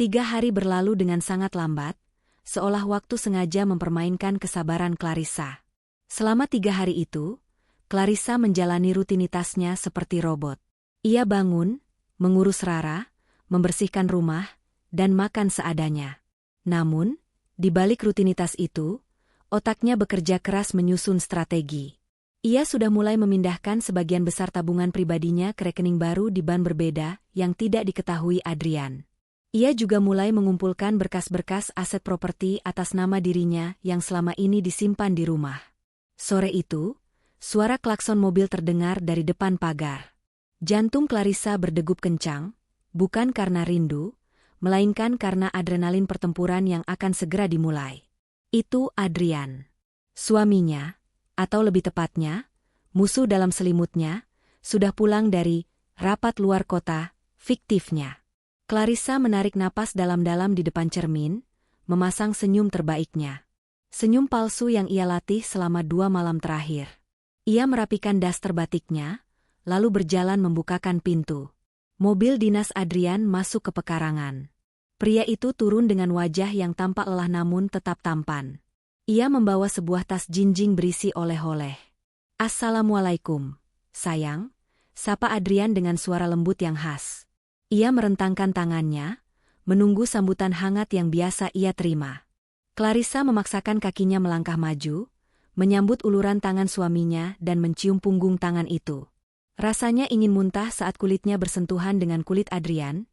3 hari berlalu dengan sangat lambat, seolah waktu sengaja mempermainkan kesabaran Clarissa. Selama 3 hari itu, Clarissa menjalani rutinitasnya seperti robot. Ia bangun, mengurus Rara, membersihkan rumah, dan makan seadanya. Namun, di balik rutinitas itu, otaknya bekerja keras menyusun strategi. Ia sudah mulai memindahkan sebagian besar tabungan pribadinya ke rekening baru di bank berbeda yang tidak diketahui Adrian. Ia juga mulai mengumpulkan berkas-berkas aset properti atas nama dirinya yang selama ini disimpan di rumah. Sore itu, suara klakson mobil terdengar dari depan pagar. Jantung Clarissa berdegup kencang, bukan karena rindu, melainkan karena adrenalin pertempuran yang akan segera dimulai. Itu Adrian. Suaminya, atau lebih tepatnya, musuh dalam selimutnya, sudah pulang dari rapat luar kota fiktifnya. Clarissa menarik napas dalam-dalam di depan cermin, memasang senyum terbaiknya. Senyum palsu yang ia latih selama 2 malam terakhir. Ia merapikan daster batiknya, lalu berjalan membukakan pintu. Mobil dinas Adrian masuk ke pekarangan. Pria itu turun dengan wajah yang tampak lelah namun tetap tampan. Ia membawa sebuah tas jinjing berisi oleh-oleh. "Assalamualaikum, sayang," sapa Adrian dengan suara lembut yang khas. Ia merentangkan tangannya, menunggu sambutan hangat yang biasa ia terima. Clarissa memaksakan kakinya melangkah maju, menyambut uluran tangan suaminya dan mencium punggung tangan itu. Rasanya ingin muntah saat kulitnya bersentuhan dengan kulit Adrian,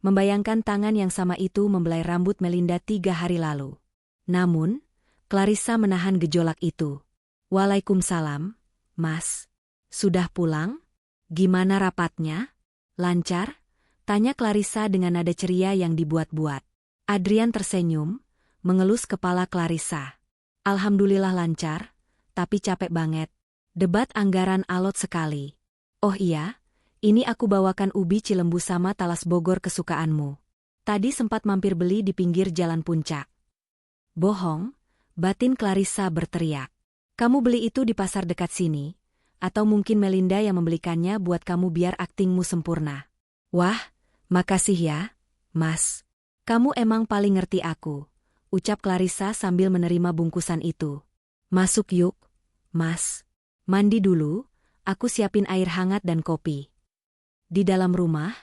membayangkan tangan yang sama itu membelai rambut Melinda 3 hari lalu. Namun, Clarissa menahan gejolak itu. "Waalaikumsalam, Mas. Sudah pulang? Gimana rapatnya? Lancar?" tanya Clarissa dengan nada ceria yang dibuat-buat. Adrian tersenyum, mengelus kepala Clarissa. "Alhamdulillah lancar, tapi capek banget. Debat anggaran alot sekali. Oh iya, ini aku bawakan ubi cilembu sama talas Bogor kesukaanmu. Tadi sempat mampir beli di pinggir jalan puncak." "Bohong," batin Clarissa berteriak. "Kamu beli itu di pasar dekat sini, atau mungkin Melinda yang membelikannya buat kamu biar aktingmu sempurna." "Wah, makasih ya, Mas. Kamu emang paling ngerti aku," ucap Clarissa sambil menerima bungkusan itu. "Masuk yuk, Mas. Mandi dulu, aku siapin air hangat dan kopi." Di dalam rumah,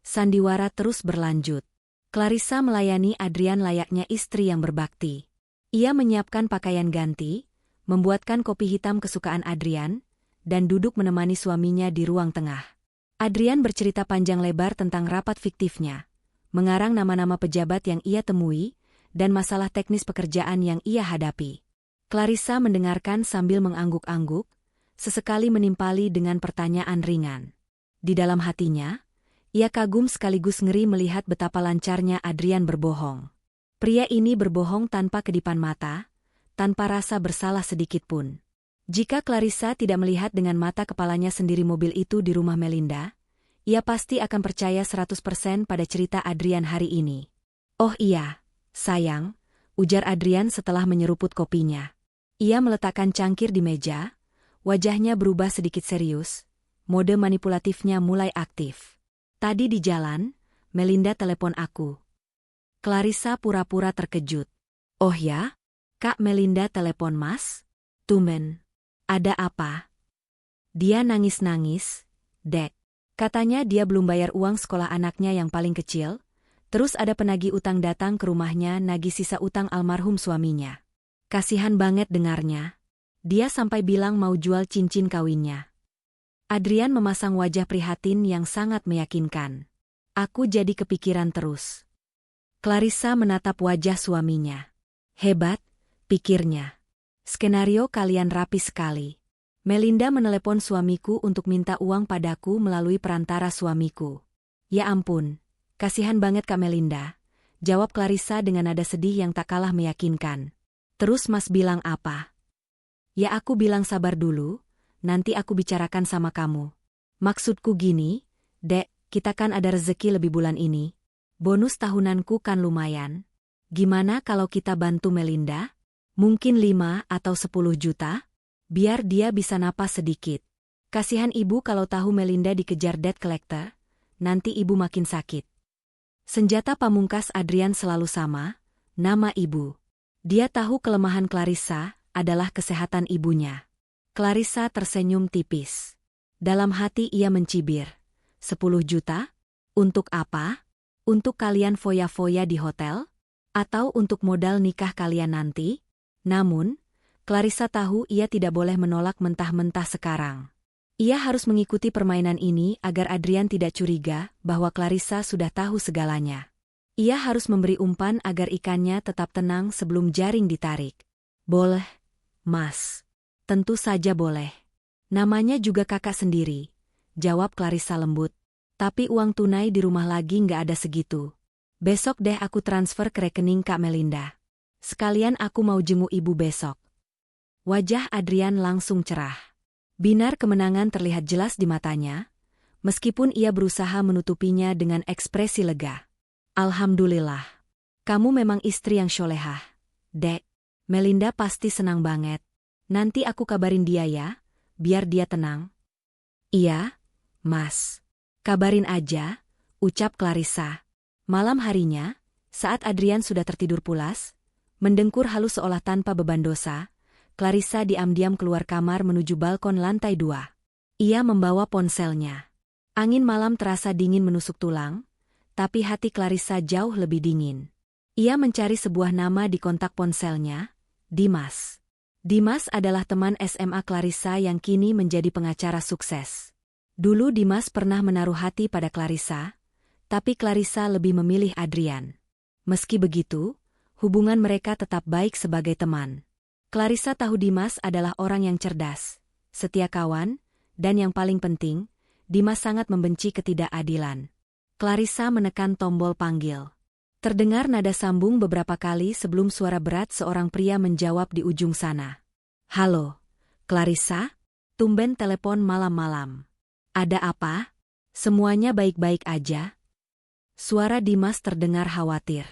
sandiwara terus berlanjut. Clarissa melayani Adrian layaknya istri yang berbakti. Ia menyiapkan pakaian ganti, membuatkan kopi hitam kesukaan Adrian, dan duduk menemani suaminya di ruang tengah. Adrian bercerita panjang lebar tentang rapat fiktifnya, mengarang nama-nama pejabat yang ia temui, dan masalah teknis pekerjaan yang ia hadapi. Clarissa mendengarkan sambil mengangguk-angguk, sesekali menimpali dengan pertanyaan ringan. Di dalam hatinya, ia kagum sekaligus ngeri melihat betapa lancarnya Adrian berbohong. Pria ini berbohong tanpa kedipan mata, tanpa rasa bersalah sedikit pun. Jika Clarissa tidak melihat dengan mata kepalanya sendiri mobil itu di rumah Melinda, ia pasti akan percaya 100% pada cerita Adrian hari ini. "Oh iya, sayang," ujar Adrian setelah menyeruput kopinya. Ia meletakkan cangkir di meja, wajahnya berubah sedikit serius, mode manipulatifnya mulai aktif. "Tadi di jalan, Melinda telepon aku." Clarissa pura-pura terkejut. "Oh ya? Kak Melinda telepon Mas? Tumben. Ada apa?" Dia nangis-nangis, "Dek. Katanya dia belum bayar uang sekolah anaknya yang paling kecil, terus ada penagih utang datang ke rumahnya nagih sisa utang almarhum suaminya. Kasihan banget dengarnya. Dia sampai bilang mau jual cincin kawinnya." Adrian memasang wajah prihatin yang sangat meyakinkan. "Aku jadi kepikiran terus." Clarissa menatap wajah suaminya. "Hebat, pikirnya. Skenario kalian rapi sekali. Melinda menelepon suamiku untuk minta uang padaku melalui perantara suamiku. Ya ampun, kasihan banget Kak Melinda, jawab Clarissa dengan nada sedih yang tak kalah meyakinkan. Terus Mas bilang apa? Ya aku bilang sabar dulu, nanti aku bicarakan sama kamu. Maksudku gini, Dek, kita kan ada rezeki lebih bulan ini. Bonus tahunanku kan lumayan. Gimana kalau kita bantu Melinda? Mungkin 5 atau 10 juta? Biar dia bisa napas sedikit. Kasihan ibu kalau tahu Melinda dikejar debt collector, nanti ibu makin sakit. Senjata pamungkas Adrian selalu sama, nama ibu. Dia tahu kelemahan Clarissa adalah kesehatan ibunya. Clarissa tersenyum tipis. Dalam hati ia mencibir. 10 juta? Untuk apa? Untuk kalian foya-foya di hotel? Atau untuk modal nikah kalian nanti? Namun, Clarissa tahu ia tidak boleh menolak mentah-mentah sekarang. Ia harus mengikuti permainan ini agar Adrian tidak curiga bahwa Clarissa sudah tahu segalanya. Ia harus memberi umpan agar ikannya tetap tenang sebelum jaring ditarik. Boleh, Mas. Tentu saja boleh. Namanya juga kakak sendiri, jawab Clarissa lembut. Tapi uang tunai di rumah lagi nggak ada segitu. Besok deh aku transfer ke rekening Kak Melinda. Sekalian aku mau jenguk ibu besok. Wajah Adrian langsung cerah. Binar kemenangan terlihat jelas di matanya, meskipun ia berusaha menutupinya dengan ekspresi lega. Alhamdulillah. Kamu memang istri yang syolehah, Dek. Melinda pasti senang banget. Nanti aku kabarin dia ya, biar dia tenang. Iya, Mas. Kabarin aja, ucap Clarissa. Malam harinya, saat Adrian sudah tertidur pulas, mendengkur halus seolah tanpa beban dosa, Clarissa diam-diam keluar kamar menuju balkon lantai 2. Ia membawa ponselnya. Angin malam terasa dingin menusuk tulang, tapi hati Clarissa jauh lebih dingin. Ia mencari sebuah nama di kontak ponselnya, Dimas. Dimas adalah teman SMA Clarissa yang kini menjadi pengacara sukses. Dulu Dimas pernah menaruh hati pada Clarissa, tapi Clarissa lebih memilih Adrian. Meski begitu, hubungan mereka tetap baik sebagai teman. Clarissa tahu Dimas adalah orang yang cerdas, setia kawan, dan yang paling penting, Dimas sangat membenci ketidakadilan. Clarissa menekan tombol panggil. Terdengar nada sambung beberapa kali sebelum suara berat seorang pria menjawab di ujung sana. Halo, Clarissa? Tumben telepon malam-malam. Ada apa? Semuanya baik-baik aja? Suara Dimas terdengar khawatir.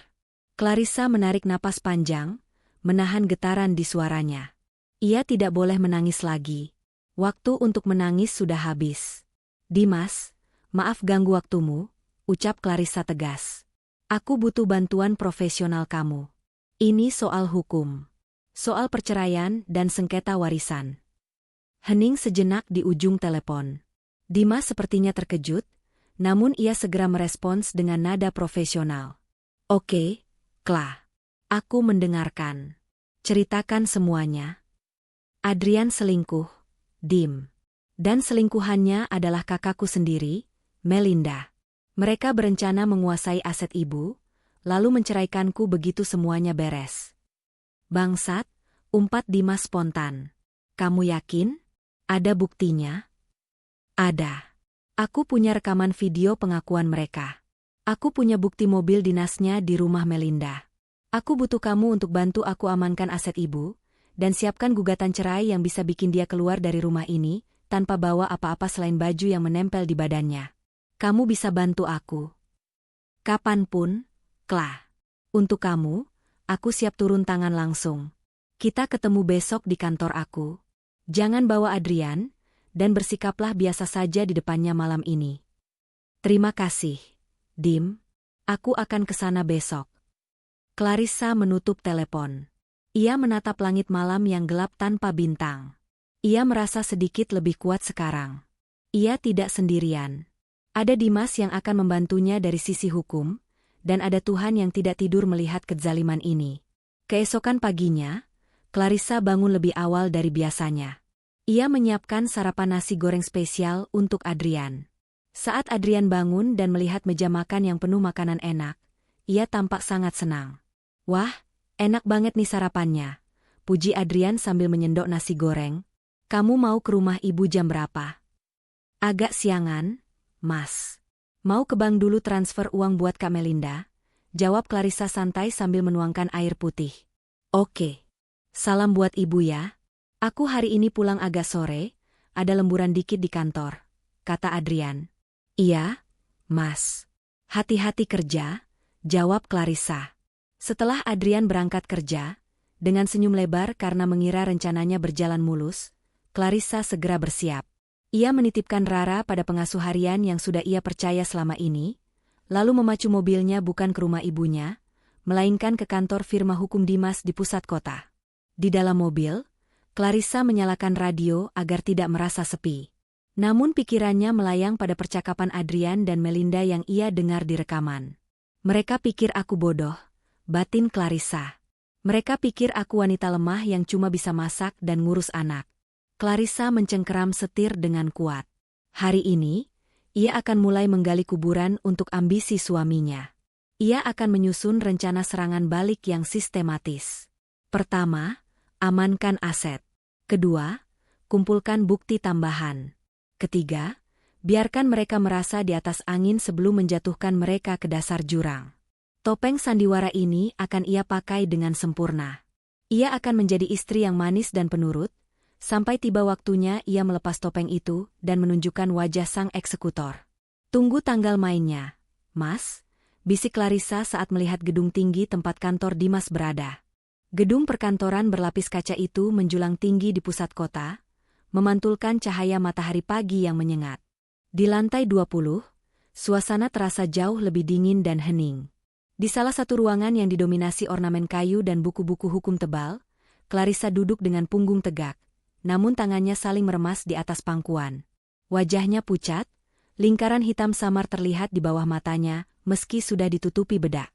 Clarissa menarik napas panjang, menahan getaran di suaranya. Ia tidak boleh menangis lagi. Waktu untuk menangis sudah habis. Dimas, maaf ganggu waktumu, ucap Clarissa tegas. Aku butuh bantuan profesional kamu. Ini soal hukum. Soal perceraian dan sengketa warisan. Hening sejenak di ujung telepon. Dimas sepertinya terkejut, namun ia segera merespons dengan nada profesional. Oke, Kla. Aku mendengarkan. Ceritakan semuanya. Adrian selingkuh, Dim. Dan selingkuhannya adalah kakakku sendiri, Melinda. Mereka berencana menguasai aset ibu, lalu menceraikanku begitu semuanya beres. Bangsat, umpat Dimas spontan. Kamu yakin? Ada buktinya? Ada. Aku punya rekaman video pengakuan mereka. Aku punya bukti mobil dinasnya di rumah Melinda. Aku butuh kamu untuk bantu aku amankan aset ibu, dan siapkan gugatan cerai yang bisa bikin dia keluar dari rumah ini, tanpa bawa apa-apa selain baju yang menempel di badannya. Kamu bisa bantu aku. Kapanpun, Kla. Untuk kamu, aku siap turun tangan langsung. Kita ketemu besok di kantor aku. Jangan bawa Adrian, dan bersikaplah biasa saja di depannya malam ini. Terima kasih, Dim. Aku akan ke sana besok. Clarissa menutup telepon. Ia menatap langit malam yang gelap tanpa bintang. Ia merasa sedikit lebih kuat sekarang. Ia tidak sendirian. Ada Dimas yang akan membantunya dari sisi hukum, dan ada Tuhan yang tidak tidur melihat kezaliman ini. Keesokan paginya, Clarissa bangun lebih awal dari biasanya. Ia menyiapkan sarapan nasi goreng spesial untuk Adrian. Saat Adrian bangun dan melihat meja makan yang penuh makanan enak, ia tampak sangat senang. Wah, enak banget nih sarapannya. puji Adrian sambil menyendok nasi goreng. Kamu mau ke rumah ibu jam berapa? Agak siangan, Mas. Mau ke bank dulu transfer uang buat Kak Melinda? Jawab Clarissa santai sambil menuangkan air putih. Oke. Salam buat ibu ya. Aku hari ini pulang agak sore, ada lemburan dikit di kantor, kata Adrian. Iya, Mas. Hati-hati kerja, jawab Clarissa. Setelah Adrian berangkat kerja, dengan senyum lebar karena mengira rencananya berjalan mulus, Clarissa segera bersiap. Ia menitipkan Rara pada pengasuh harian yang sudah ia percaya selama ini, lalu memacu mobilnya bukan ke rumah ibunya, melainkan ke kantor firma hukum Dimas di pusat kota. Di dalam mobil, Clarissa menyalakan radio agar tidak merasa sepi. Namun pikirannya melayang pada percakapan Adrian dan Melinda yang ia dengar di rekaman. Mereka pikir aku bodoh, batin Clarissa. Mereka pikir aku wanita lemah yang cuma bisa masak dan ngurus anak. Clarissa mencengkeram setir dengan kuat. Hari ini, ia akan mulai menggali kuburan untuk ambisi suaminya. Ia akan menyusun rencana serangan balik yang sistematis. Pertama, amankan aset. Kedua, kumpulkan bukti tambahan. Ketiga, biarkan mereka merasa di atas angin sebelum menjatuhkan mereka ke dasar jurang. Topeng sandiwara ini akan ia pakai dengan sempurna. Ia akan menjadi istri yang manis dan penurut, sampai tiba waktunya ia melepas topeng itu dan menunjukkan wajah sang eksekutor. Tunggu tanggal mainnya, Mas, bisik Clarissa saat melihat gedung tinggi tempat kantor Dimas berada. Gedung perkantoran berlapis kaca itu menjulang tinggi di pusat kota, memantulkan cahaya matahari pagi yang menyengat. Di lantai 20, suasana terasa jauh lebih dingin dan hening. Di salah satu ruangan yang didominasi ornamen kayu dan buku-buku hukum tebal, Clarissa duduk dengan punggung tegak, namun tangannya saling meremas di atas pangkuan. Wajahnya pucat, lingkaran hitam samar terlihat di bawah matanya, meski sudah ditutupi bedak.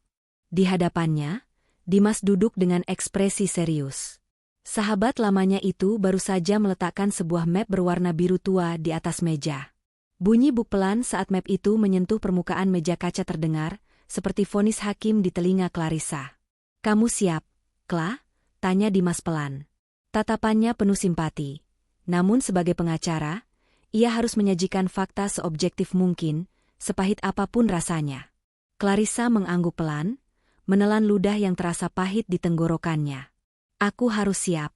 Di hadapannya, Dimas duduk dengan ekspresi serius. Sahabat lamanya itu baru saja meletakkan sebuah map berwarna biru tua di atas meja. Bunyi buk pelan saat map itu menyentuh permukaan meja kaca terdengar, seperti vonis hakim di telinga Clarissa. Kamu siap, Kla? Tanya Dimas pelan. Tatapannya penuh simpati. Namun sebagai pengacara, ia harus menyajikan fakta seobjektif mungkin, sepahit apapun rasanya. Clarissa mengangguk pelan, menelan ludah yang terasa pahit di tenggorokannya. Aku harus siap.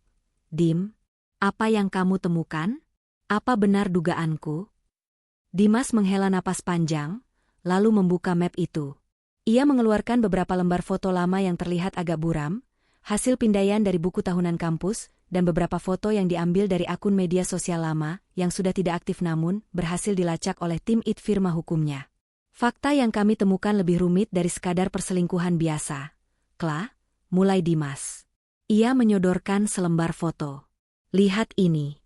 Dim, apa yang kamu temukan? Apa benar dugaanku? Dimas menghela napas panjang, lalu membuka map itu. Ia mengeluarkan beberapa lembar foto lama yang terlihat agak buram, hasil pindaian dari buku tahunan kampus, dan beberapa foto yang diambil dari akun media sosial lama yang sudah tidak aktif namun berhasil dilacak oleh tim IT firma hukumnya. Fakta yang kami temukan lebih rumit dari sekadar perselingkuhan biasa. Kla, mulai Dimas. Ia menyodorkan selembar foto. Lihat ini.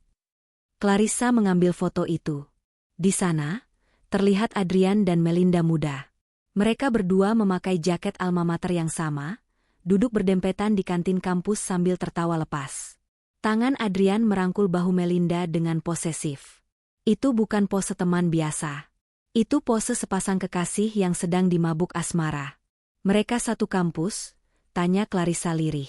Clarissa mengambil foto itu. Di sana, terlihat Adrian dan Melinda muda. Mereka berdua memakai jaket alma mater yang sama, duduk berdempetan di kantin kampus sambil tertawa lepas. Tangan Adrian merangkul bahu Melinda dengan posesif. Itu bukan pose teman biasa. Itu pose sepasang kekasih yang sedang dimabuk asmara. Mereka satu kampus? Tanya Clarissa lirih.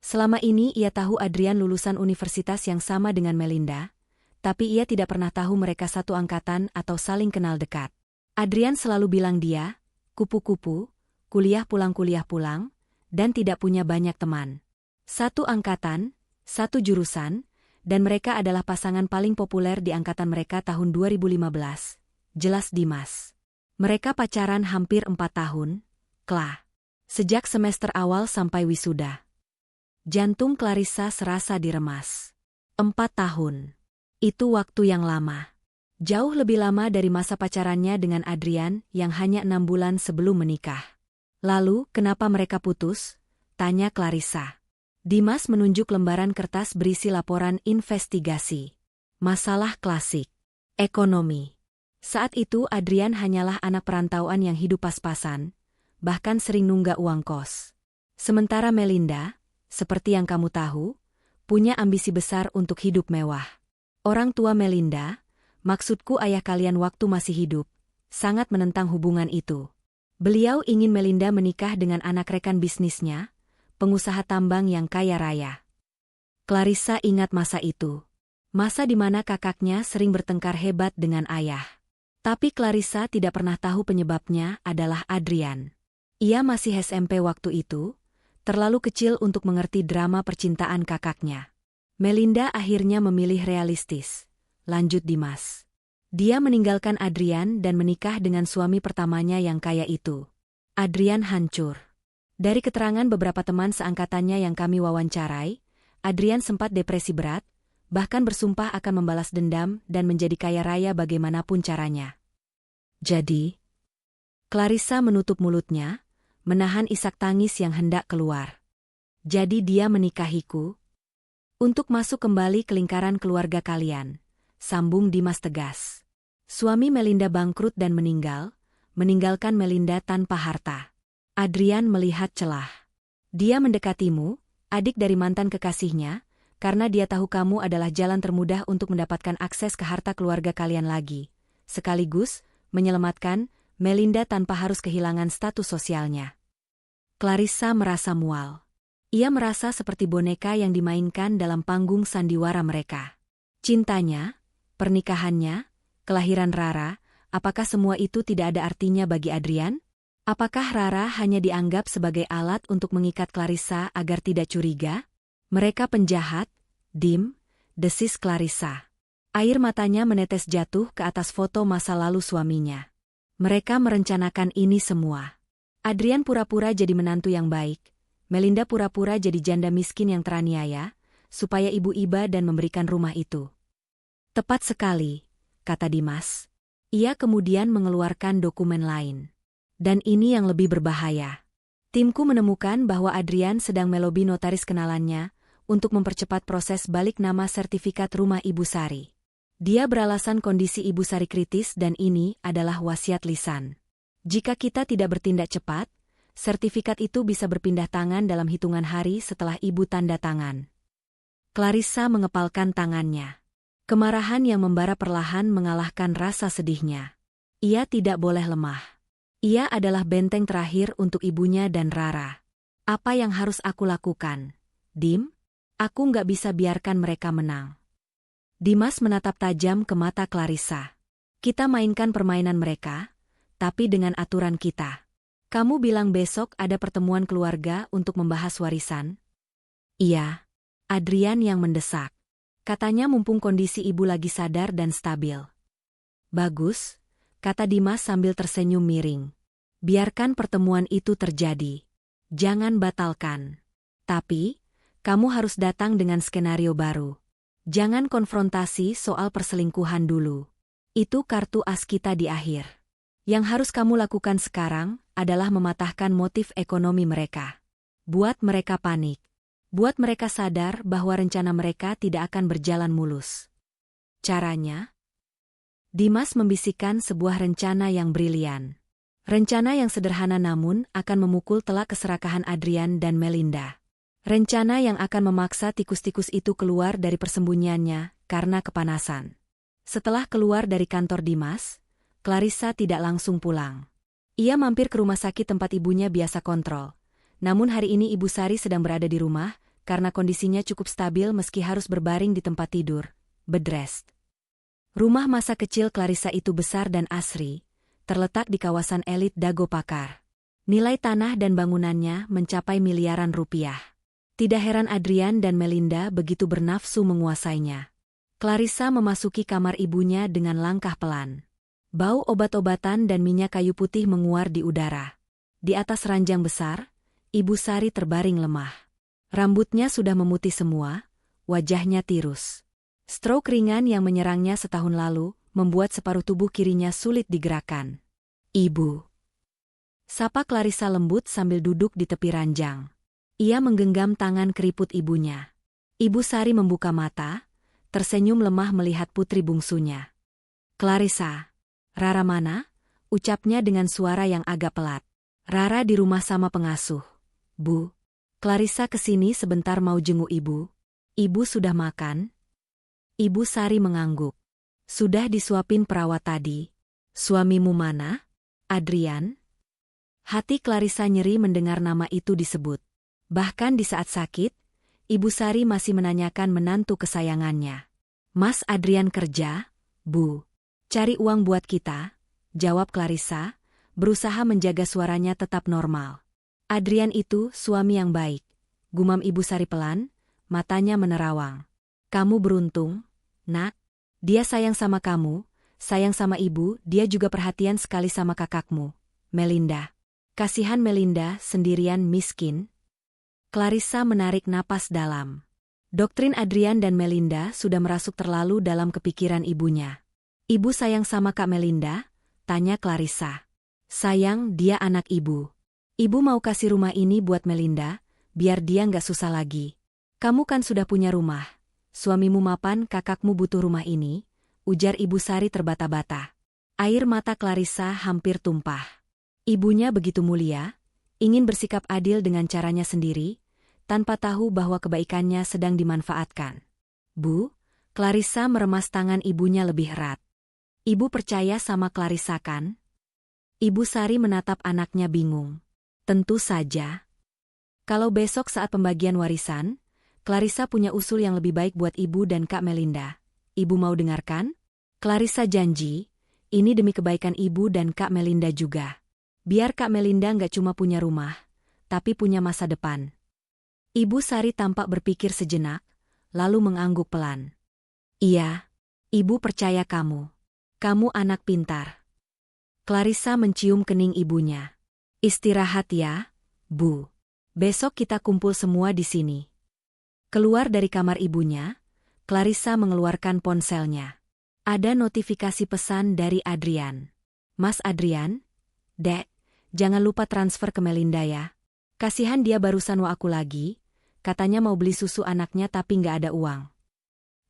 Selama ini ia tahu Adrian lulusan universitas yang sama dengan Melinda, tapi ia tidak pernah tahu mereka satu angkatan atau saling kenal dekat. Adrian selalu bilang dia, kupu-kupu, kuliah pulang, dan tidak punya banyak teman. Satu angkatan, satu jurusan, dan mereka adalah pasangan paling populer di angkatan mereka tahun 2015. Jelas Dimas. Mereka pacaran hampir 4 tahun, Kla. Sejak semester awal sampai wisuda. Jantung Clarissa serasa diremas. 4 tahun. Itu waktu yang lama. Jauh lebih lama dari masa pacarannya dengan Adrian yang hanya 6 bulan sebelum menikah. Lalu, kenapa mereka putus? Tanya Clarissa. Dimas menunjuk lembaran kertas berisi laporan investigasi. Masalah klasik. Ekonomi. Saat itu Adrian hanyalah anak perantauan yang hidup pas-pasan, bahkan sering nunggak uang kos. Sementara Melinda, seperti yang kamu tahu, punya ambisi besar untuk hidup mewah. Orang tua Melinda, maksudku ayah kalian waktu masih hidup, sangat menentang hubungan itu. Beliau ingin Melinda menikah dengan anak rekan bisnisnya, pengusaha tambang yang kaya raya. Clarissa ingat masa itu. Masa di mana kakaknya sering bertengkar hebat dengan ayah. Tapi Clarissa tidak pernah tahu penyebabnya adalah Adrian. Ia masih SMP waktu itu, terlalu kecil untuk mengerti drama percintaan kakaknya. Melinda akhirnya memilih realistis. Lanjut Dimas. Dia meninggalkan Adrian dan menikah dengan suami pertamanya yang kaya itu. Adrian hancur. Dari keterangan beberapa teman seangkatannya yang kami wawancarai, Adrian sempat depresi berat, bahkan bersumpah akan membalas dendam dan menjadi kaya raya bagaimanapun caranya. Jadi, Clarissa menutup mulutnya, menahan isak tangis yang hendak keluar. Jadi dia menikahiku? Untuk masuk kembali ke lingkaran keluarga kalian, sambung Dimas tegas. Suami Melinda bangkrut dan meninggalkan Melinda tanpa harta. Adrian melihat celah. Dia mendekatimu, adik dari mantan kekasihnya, karena dia tahu kamu adalah jalan termudah untuk mendapatkan akses ke harta keluarga kalian lagi. Sekaligus, menyelamatkan Melinda tanpa harus kehilangan status sosialnya. Clarissa merasa mual. Ia merasa seperti boneka yang dimainkan dalam panggung sandiwara mereka. Cintanya, pernikahannya, kelahiran Rara, apakah semua itu tidak ada artinya bagi Adrian? Apakah Rara hanya dianggap sebagai alat untuk mengikat Clarissa agar tidak curiga? Mereka penjahat, Dim, desis Clarissa. Air matanya menetes jatuh ke atas foto masa lalu suaminya. Mereka merencanakan ini semua. Adrian pura-pura jadi menantu yang baik, Melinda pura-pura jadi janda miskin yang teraniaya, supaya ibu iba dan memberikan rumah itu. Tepat sekali, kata Dimas. Ia kemudian mengeluarkan dokumen lain. Dan ini yang lebih berbahaya. Timku menemukan bahwa Adrian sedang melobi notaris kenalannya untuk mempercepat proses balik nama sertifikat rumah Ibu Sari. Dia beralasan kondisi Ibu Sari kritis dan ini adalah wasiat lisan. Jika kita tidak bertindak cepat, sertifikat itu bisa berpindah tangan dalam hitungan hari setelah Ibu tanda tangan. Clarissa mengepalkan tangannya. Kemarahan yang membara perlahan mengalahkan rasa sedihnya. Ia tidak boleh lemah. Ia adalah benteng terakhir untuk ibunya dan Rara. Apa yang harus aku lakukan? Dim? Aku nggak bisa biarkan mereka menang. Dimas menatap tajam ke mata Clarissa. Kita mainkan permainan mereka, tapi dengan aturan kita. Kamu bilang besok ada pertemuan keluarga untuk membahas warisan? Iya. Adrian yang mendesak. Katanya mumpung kondisi ibu lagi sadar dan stabil. Bagus, kata Dimas sambil tersenyum miring. Biarkan pertemuan itu terjadi. Jangan batalkan. Tapi, kamu harus datang dengan skenario baru. Jangan konfrontasi soal perselingkuhan dulu. Itu kartu as kita di akhir. Yang harus kamu lakukan sekarang adalah mematahkan motif ekonomi mereka. Buat mereka panik. Buat mereka sadar bahwa rencana mereka tidak akan berjalan mulus. Caranya? Dimas membisikkan sebuah rencana yang brilian. Rencana yang sederhana namun akan memukul telak keserakahan Adrian dan Melinda. Rencana yang akan memaksa tikus-tikus itu keluar dari persembunyiannya karena kepanasan. Setelah keluar dari kantor Dimas, Clarissa tidak langsung pulang. Ia mampir ke rumah sakit tempat ibunya biasa kontrol. Namun hari ini Ibu Sari sedang berada di rumah, karena kondisinya cukup stabil meski harus berbaring di tempat tidur, bedrest. Rumah masa kecil Clarissa itu besar dan asri, terletak di kawasan elit Dago Pakar. Nilai tanah dan bangunannya mencapai miliaran rupiah. Tidak heran Adrian dan Melinda begitu bernafsu menguasainya. Clarissa memasuki kamar ibunya dengan langkah pelan. Bau obat-obatan dan minyak kayu putih menguar di udara. Di atas ranjang besar, Ibu Sari terbaring lemah. Rambutnya sudah memutih semua, wajahnya tirus. Stroke ringan yang menyerangnya setahun lalu membuat separuh tubuh kirinya sulit digerakkan. Ibu. Sapa Clarissa lembut sambil duduk di tepi ranjang. Ia menggenggam tangan keriput ibunya. Ibu Sari membuka mata, tersenyum lemah melihat putri bungsunya. Clarissa. Rara mana? Ucapnya dengan suara yang agak pelat. Rara di rumah sama pengasuh. Bu. Clarissa kesini sebentar mau jenguk ibu. Ibu sudah makan? Ibu Sari mengangguk. Sudah disuapin perawat tadi. Suamimu mana? Adrian? Hati Clarissa nyeri mendengar nama itu disebut. Bahkan di saat sakit, Ibu Sari masih menanyakan menantu kesayangannya. Mas Adrian kerja, Bu. Cari uang buat kita, jawab Clarissa, berusaha menjaga suaranya tetap normal. Adrian itu suami yang baik, gumam Ibu Sari pelan, matanya menerawang. Kamu beruntung, Nak. Dia sayang sama kamu, sayang sama ibu, dia juga perhatian sekali sama kakakmu, Melinda. Kasihan Melinda sendirian miskin. Clarissa menarik napas dalam. Doktrin Adrian dan Melinda sudah merasuk terlalu dalam kepikiran ibunya. Ibu sayang sama Kak Melinda? Tanya Clarissa. Sayang, dia anak ibu. Ibu mau kasih rumah ini buat Melinda, biar dia nggak susah lagi. Kamu kan sudah punya rumah. Suamimu mapan, kakakmu butuh rumah ini, ujar Ibu Sari terbata-bata. Air mata Clarissa hampir tumpah. Ibunya begitu mulia, ingin bersikap adil dengan caranya sendiri, tanpa tahu bahwa kebaikannya sedang dimanfaatkan. Bu, Clarissa meremas tangan ibunya lebih erat. Ibu percaya sama Clarissa kan? Ibu Sari menatap anaknya bingung. Tentu saja. Kalau besok saat pembagian warisan, Clarissa punya usul yang lebih baik buat ibu dan Kak Melinda. Ibu mau dengarkan? Clarissa janji, ini demi kebaikan ibu dan Kak Melinda juga. Biar Kak Melinda nggak cuma punya rumah, tapi punya masa depan. Ibu Sari tampak berpikir sejenak, lalu mengangguk pelan. Iya, ibu percaya kamu. Kamu anak pintar. Clarissa mencium kening ibunya. Istirahat ya, Bu. Besok kita kumpul semua di sini. Keluar dari kamar ibunya, Clarissa mengeluarkan ponselnya. Ada notifikasi pesan dari Adrian. Mas Adrian? Dek, jangan lupa transfer ke Melinda ya. Kasihan dia barusan wa aku lagi, katanya mau beli susu anaknya tapi nggak ada uang.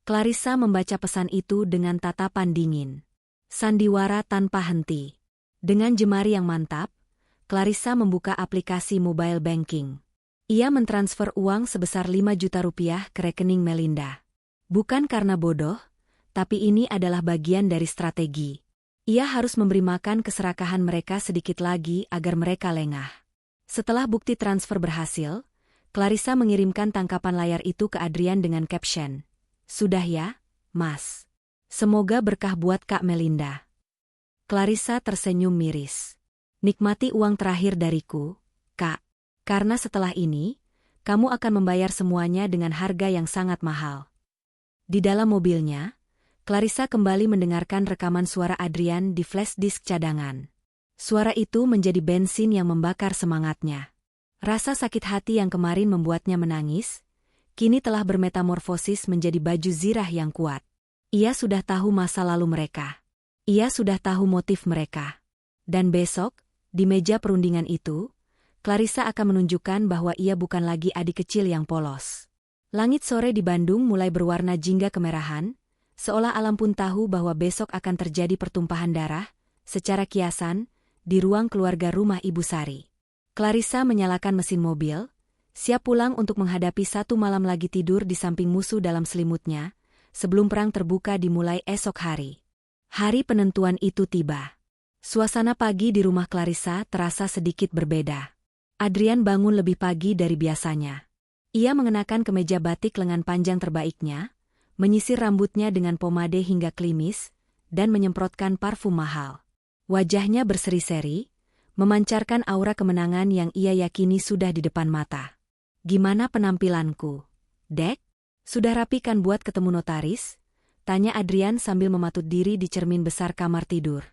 Clarissa membaca pesan itu dengan tatapan dingin. Sandiwara tanpa henti. Dengan jemari yang mantap, Clarissa membuka aplikasi mobile banking. Ia mentransfer uang sebesar 5 juta rupiah ke rekening Melinda. Bukan karena bodoh, tapi ini adalah bagian dari strategi. Ia harus memberi makan keserakahan mereka sedikit lagi agar mereka lengah. Setelah bukti transfer berhasil, Clarissa mengirimkan tangkapan layar itu ke Adrian dengan caption, "Sudah ya, Mas. Semoga berkah buat Kak Melinda." Clarissa tersenyum miris. "Nikmati uang terakhir dariku, Kak. Karena setelah ini, kamu akan membayar semuanya dengan harga yang sangat mahal." Di dalam mobilnya, Clarissa kembali mendengarkan rekaman suara Adrian di flash disk cadangan. Suara itu menjadi bensin yang membakar semangatnya. Rasa sakit hati yang kemarin membuatnya menangis, kini telah bermetamorfosis menjadi baju zirah yang kuat. Ia sudah tahu masa lalu mereka. Ia sudah tahu motif mereka. Dan besok, di meja perundingan itu, Clarissa akan menunjukkan bahwa ia bukan lagi adik kecil yang polos. Langit sore di Bandung mulai berwarna jingga kemerahan, seolah alam pun tahu bahwa besok akan terjadi pertumpahan darah, secara kiasan, di ruang keluarga rumah Ibu Sari. Clarissa menyalakan mesin mobil, siap pulang untuk menghadapi satu malam lagi tidur di samping musuh dalam selimutnya, sebelum perang terbuka dimulai esok hari. Hari penentuan itu tiba. Suasana pagi di rumah Clarissa terasa sedikit berbeda. Adrian bangun lebih pagi dari biasanya. Ia mengenakan kemeja batik lengan panjang terbaiknya, menyisir rambutnya dengan pomade hingga klimis, dan menyemprotkan parfum mahal. Wajahnya berseri-seri, memancarkan aura kemenangan yang ia yakini sudah di depan mata. "Gimana penampilanku, Dek? Sudah rapi kan buat ketemu notaris?" tanya Adrian sambil mematut diri di cermin besar kamar tidur.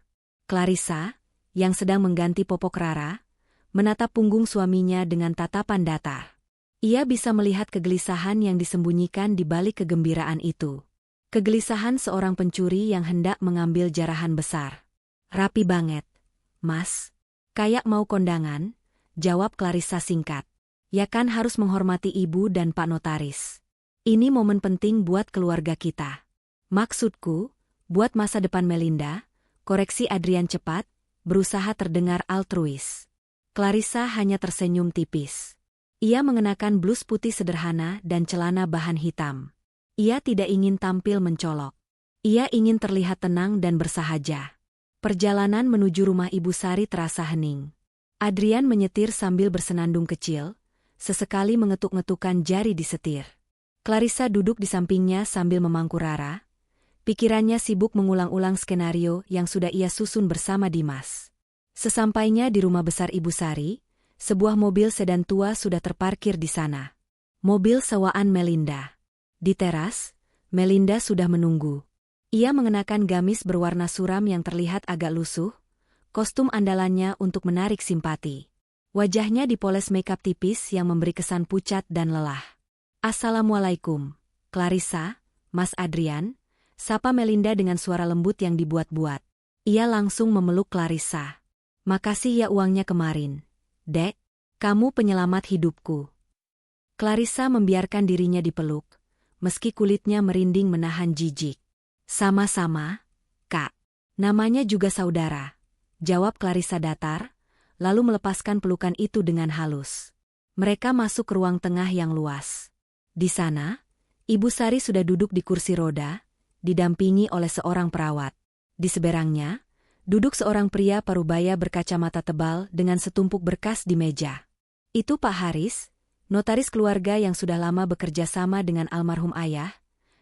Clarissa, yang sedang mengganti popok Rara, menatap punggung suaminya dengan tatapan datar. Ia bisa melihat kegelisahan yang disembunyikan di balik kegembiraan itu. Kegelisahan seorang pencuri yang hendak mengambil jarahan besar. "Rapi banget, Mas. Kayak mau kondangan," jawab Clarissa singkat. "Ya kan harus menghormati ibu dan Pak Notaris. Ini momen penting buat keluarga kita. Maksudku, buat masa depan Melinda," koreksi Adrian cepat, berusaha terdengar altruis. Clarissa hanya tersenyum tipis. Ia mengenakan blus putih sederhana dan celana bahan hitam. Ia tidak ingin tampil mencolok. Ia ingin terlihat tenang dan bersahaja. Perjalanan menuju rumah Ibu Sari terasa hening. Adrian menyetir sambil bersenandung kecil, sesekali mengetuk-ngetukkan jari di setir. Clarissa duduk di sampingnya sambil memangku Rara. Pikirannya sibuk mengulang-ulang skenario yang sudah ia susun bersama Dimas. Sesampainya di rumah besar Ibu Sari, sebuah mobil sedan tua sudah terparkir di sana. Mobil sewaan Melinda. Di teras, Melinda sudah menunggu. Ia mengenakan gamis berwarna suram yang terlihat agak lusuh, kostum andalannya untuk menarik simpati. Wajahnya dipoles makeup tipis yang memberi kesan pucat dan lelah. "Assalamualaikum, Clarissa, Mas Adrian," sapa Melinda dengan suara lembut yang dibuat-buat. Ia langsung memeluk Clarissa. "Makasih ya uangnya kemarin. Dek, kamu penyelamat hidupku." Clarissa membiarkan dirinya dipeluk, meski kulitnya merinding menahan jijik. "Sama-sama, Kak. Namanya juga saudara," jawab Clarissa datar, lalu melepaskan pelukan itu dengan halus. Mereka masuk ke ruang tengah yang luas. Di sana, Ibu Sari sudah duduk di kursi roda, didampingi oleh seorang perawat. Di seberangnya, duduk seorang pria parubaya berkacamata tebal dengan setumpuk berkas di meja. Itu Pak Haris, notaris keluarga yang sudah lama bekerja sama dengan almarhum ayah,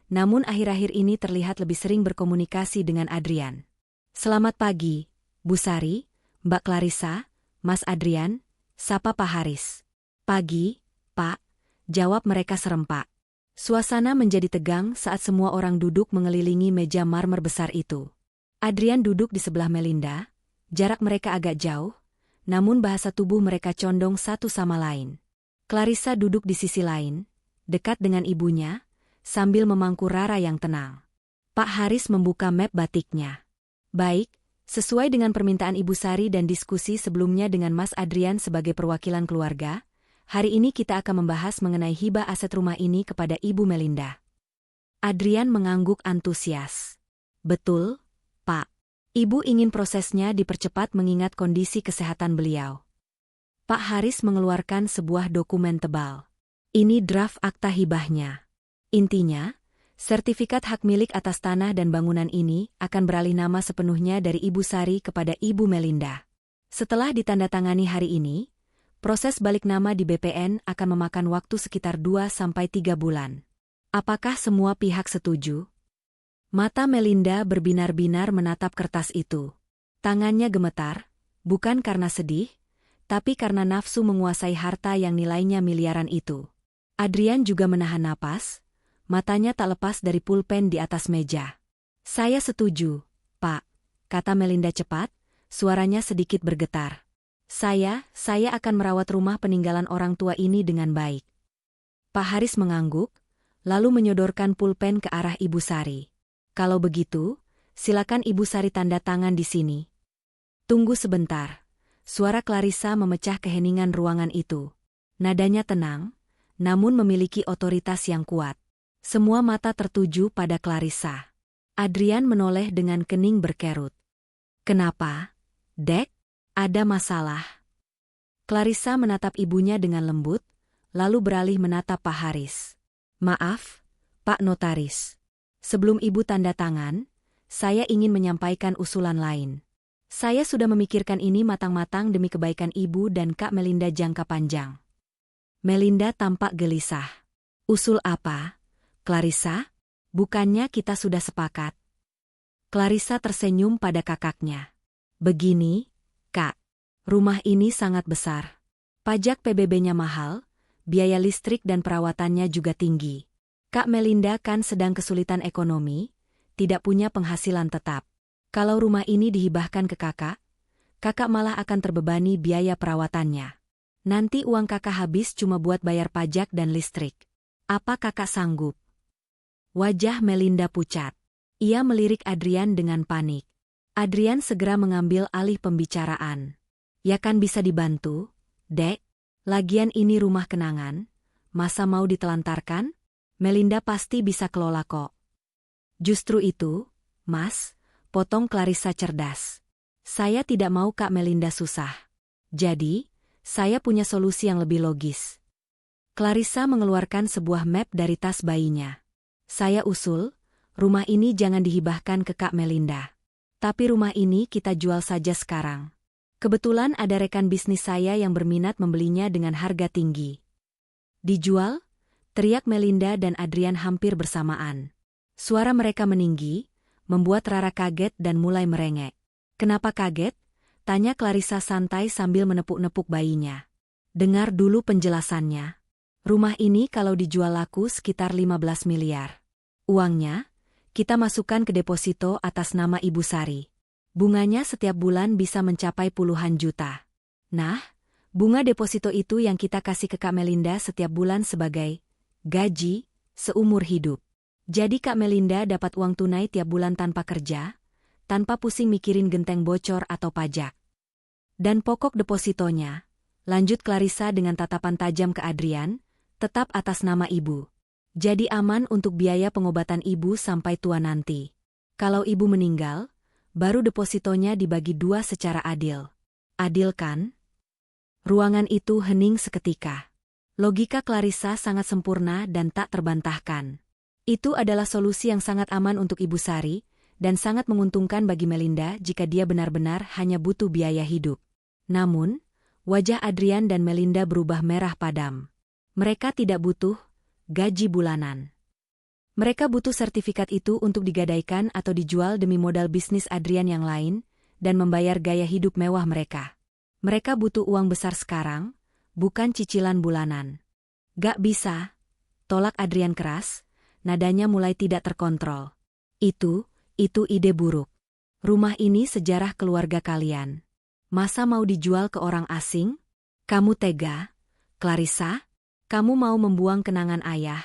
namun akhir-akhir ini terlihat lebih sering berkomunikasi dengan Adrian. "Selamat pagi, Bu Sari, Mbak Clarissa, Mas Adrian," sapa Pak Haris. "Pagi, Pak," jawab mereka serempak. Suasana menjadi tegang saat semua orang duduk mengelilingi meja marmer besar itu. Adrian duduk di sebelah Melinda, jarak mereka agak jauh, namun bahasa tubuh mereka condong satu sama lain. Clarissa duduk di sisi lain, dekat dengan ibunya, sambil memangku Rara yang tenang. Pak Haris membuka map batiknya. "Baik, sesuai dengan permintaan Ibu Sari dan diskusi sebelumnya dengan Mas Adrian sebagai perwakilan keluarga, hari ini kita akan membahas mengenai hibah aset rumah ini kepada Ibu Melinda." Adrian mengangguk antusias. "Betul, Pak. Ibu ingin prosesnya dipercepat mengingat kondisi kesehatan beliau." Pak Haris mengeluarkan sebuah dokumen tebal. "Ini draft akta hibahnya. Intinya, sertifikat hak milik atas tanah dan bangunan ini akan beralih nama sepenuhnya dari Ibu Sari kepada Ibu Melinda. Setelah ditandatangani hari ini, proses balik nama di BPN akan memakan waktu sekitar 2-3 bulan. Apakah semua pihak setuju?" Mata Melinda berbinar-binar menatap kertas itu. Tangannya gemetar, bukan karena sedih, tapi karena nafsu menguasai harta yang nilainya miliaran itu. Adrian juga menahan napas, matanya tak lepas dari pulpen di atas meja. "Saya setuju, Pak," kata Melinda cepat, suaranya sedikit bergetar. Saya akan merawat rumah peninggalan orang tua ini dengan baik." Pak Haris mengangguk, lalu menyodorkan pulpen ke arah Ibu Sari. "Kalau begitu, silakan Ibu Sari tanda tangan di sini." "Tunggu sebentar." Suara Clarissa memecah keheningan ruangan itu. Nadanya tenang, namun memiliki otoritas yang kuat. Semua mata tertuju pada Clarissa. Adrian menoleh dengan kening berkerut. "Kenapa, Dek? Ada masalah?" Clarissa menatap ibunya dengan lembut, lalu beralih menatap Pak Haris. "Maaf, Pak Notaris. Sebelum Ibu tanda tangan, saya ingin menyampaikan usulan lain. Saya sudah memikirkan ini matang-matang demi kebaikan Ibu dan Kak Melinda jangka panjang." Melinda tampak gelisah. "Usul apa, Clarissa? Bukannya kita sudah sepakat?" Clarissa tersenyum pada kakaknya. "Begini, Kak. Rumah ini sangat besar. Pajak PBB-nya mahal, biaya listrik dan perawatannya juga tinggi. Kak Melinda kan sedang kesulitan ekonomi, tidak punya penghasilan tetap. Kalau rumah ini dihibahkan ke kakak malah akan terbebani biaya perawatannya. Nanti uang kakak habis cuma buat bayar pajak dan listrik. Apa kakak sanggup?" Wajah Melinda pucat. Ia melirik Adrian dengan panik. Adrian segera mengambil alih pembicaraan. "Ya kan bisa dibantu, Dek? Lagian ini rumah kenangan, masa mau ditelantarkan? Melinda pasti bisa kelola kok." "Justru itu, Mas," potong Clarissa cerdas. "Saya tidak mau Kak Melinda susah. Jadi, saya punya solusi yang lebih logis." Clarissa mengeluarkan sebuah map dari tas bayinya. "Saya usul, rumah ini jangan dihibahkan ke Kak Melinda. Tapi rumah ini kita jual saja sekarang. Kebetulan ada rekan bisnis saya yang berminat membelinya dengan harga tinggi. Dijual? Teriak Melinda dan Adrian hampir bersamaan. Suara mereka meninggi, membuat Rara kaget dan mulai merengek. Kenapa kaget? Tanya Clarissa santai sambil menepuk-nepuk bayinya. Dengar dulu penjelasannya. Rumah ini kalau dijual laku sekitar 15 miliar. Uangnya, kita masukkan ke deposito atas nama Ibu Sari. Bunganya setiap bulan bisa mencapai puluhan juta. Nah, bunga deposito itu yang kita kasih ke Kak Melinda setiap bulan sebagai gaji seumur hidup. Jadi Kak Melinda dapat uang tunai tiap bulan tanpa kerja, tanpa pusing mikirin genteng bocor atau pajak. Dan pokok depositonya, lanjut Clarissa dengan tatapan tajam ke Adrian, tetap atas nama ibu. Jadi aman untuk biaya pengobatan ibu sampai tua nanti. Kalau ibu meninggal, baru depositonya dibagi 2 secara adil. Adil kan? Ruangan itu hening seketika. Logika Clarissa sangat sempurna dan tak terbantahkan. Itu adalah solusi yang sangat aman untuk Ibu Sari, dan sangat menguntungkan bagi Melinda jika dia benar-benar hanya butuh biaya hidup. Namun, wajah Adrian dan Melinda berubah merah padam. Mereka tidak butuh gaji bulanan. Mereka butuh sertifikat itu untuk digadaikan atau dijual demi modal bisnis Adrian yang lain, dan membayar gaya hidup mewah mereka. Mereka butuh uang besar sekarang, bukan cicilan bulanan. Gak bisa, tolak Adrian keras, nadanya mulai tidak terkontrol. Itu ide buruk. Rumah ini sejarah keluarga kalian. Masa mau dijual ke orang asing? Kamu tega? Clarissa, kamu mau membuang kenangan ayah?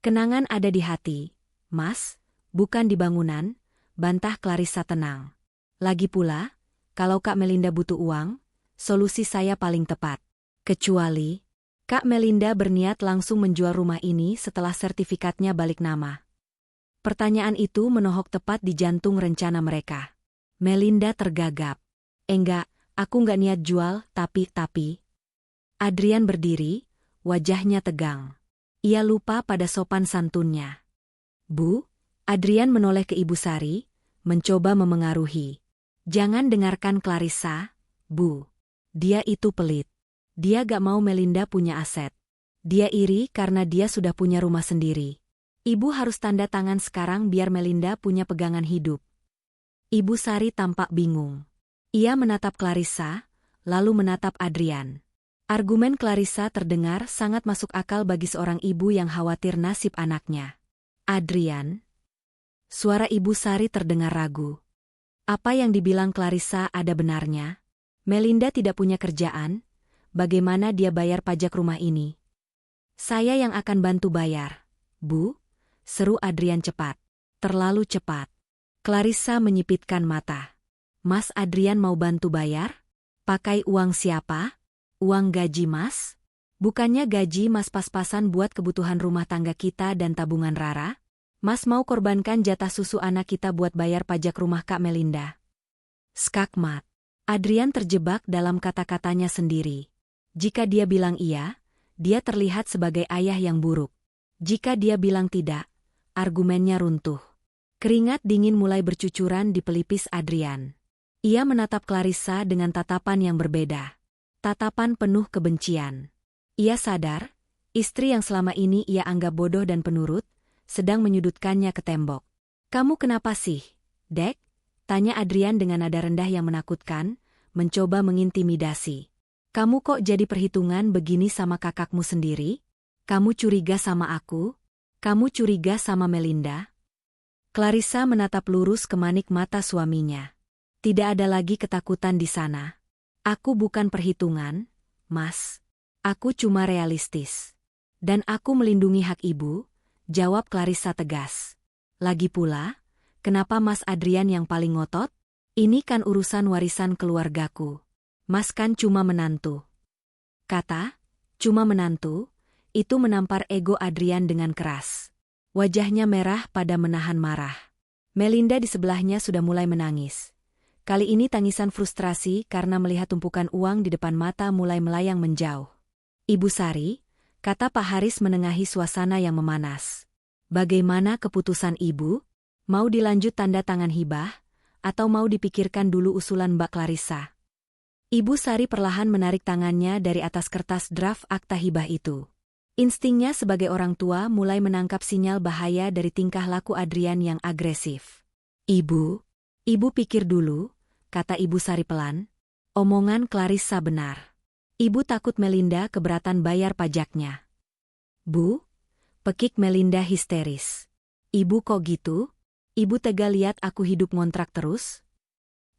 Kenangan ada di hati, Mas, bukan di bangunan, bantah Clarissa tenang. Lagi pula, kalau Kak Melinda butuh uang, solusi saya paling tepat. Kecuali, Kak Melinda berniat langsung menjual rumah ini setelah sertifikatnya balik nama. Pertanyaan itu menohok tepat di jantung rencana mereka. Melinda tergagap. Enggak, aku nggak niat jual, tapi. Adrian berdiri, wajahnya tegang. Ia lupa pada sopan santunnya. Bu, Adrian menoleh ke Ibu Sari, mencoba memengaruhi. Jangan dengarkan Clarissa, Bu. Dia itu pelit. Dia gak mau Melinda punya aset. Dia iri karena dia sudah punya rumah sendiri. Ibu harus tanda tangan sekarang biar Melinda punya pegangan hidup. Ibu Sari tampak bingung. Ia menatap Clarissa, lalu menatap Adrian. Argumen Clarissa terdengar sangat masuk akal bagi seorang ibu yang khawatir nasib anaknya. Adrian? Suara Ibu Sari terdengar ragu. Apa yang dibilang Clarissa ada benarnya? Melinda tidak punya kerjaan, bagaimana dia bayar pajak rumah ini? Saya yang akan bantu bayar. Bu, seru Adrian cepat. Terlalu cepat. Clarissa menyipitkan mata. Mas Adrian mau bantu bayar? Pakai uang siapa? Uang gaji Mas? Bukannya gaji Mas pas-pasan buat kebutuhan rumah tangga kita dan tabungan Rara? Mas mau korbankan jatah susu anak kita buat bayar pajak rumah Kak Melinda. Skakmat. Adrian terjebak dalam kata-katanya sendiri. Jika dia bilang iya, dia terlihat sebagai ayah yang buruk. Jika dia bilang tidak, argumennya runtuh. Keringat dingin mulai bercucuran di pelipis Adrian. Ia menatap Clarissa dengan tatapan yang berbeda. Tatapan penuh kebencian. Ia sadar, istri yang selama ini ia anggap bodoh dan penurut, sedang menyudutkannya ke tembok. Kamu kenapa sih, Dek? Tanya Adrian dengan nada rendah yang menakutkan, mencoba mengintimidasi. Kamu kok jadi perhitungan begini sama kakakmu sendiri? Kamu curiga sama aku? Kamu curiga sama Melinda? Clarissa menatap lurus ke manik mata suaminya. Tidak ada lagi ketakutan di sana. Aku bukan perhitungan, Mas. Aku cuma realistis. Dan aku melindungi hak ibu, jawab Clarissa tegas. Lagi pula, kenapa Mas Adrian yang paling ngotot? Ini kan urusan warisan keluargaku. Mas kan cuma menantu. Kata, cuma menantu, itu menampar ego Adrian dengan keras. Wajahnya merah pada menahan marah. Melinda di sebelahnya sudah mulai menangis. Kali ini tangisan frustrasi karena melihat tumpukan uang di depan mata mulai melayang menjauh. Ibu Sari, kata Pak Haris menengahi suasana yang memanas. Bagaimana keputusan Ibu? Mau dilanjut tanda tangan hibah, atau mau dipikirkan dulu usulan Mbak Clarissa? Ibu Sari perlahan menarik tangannya dari atas kertas draft akta hibah itu. Instingnya sebagai orang tua mulai menangkap sinyal bahaya dari tingkah laku Adrian yang agresif. Ibu pikir dulu, kata Ibu Sari pelan. Omongan Clarissa benar. Ibu takut Melinda keberatan bayar pajaknya. Bu, pekik Melinda histeris. Ibu kok gitu? Ibu tega lihat aku hidup ngontrak terus?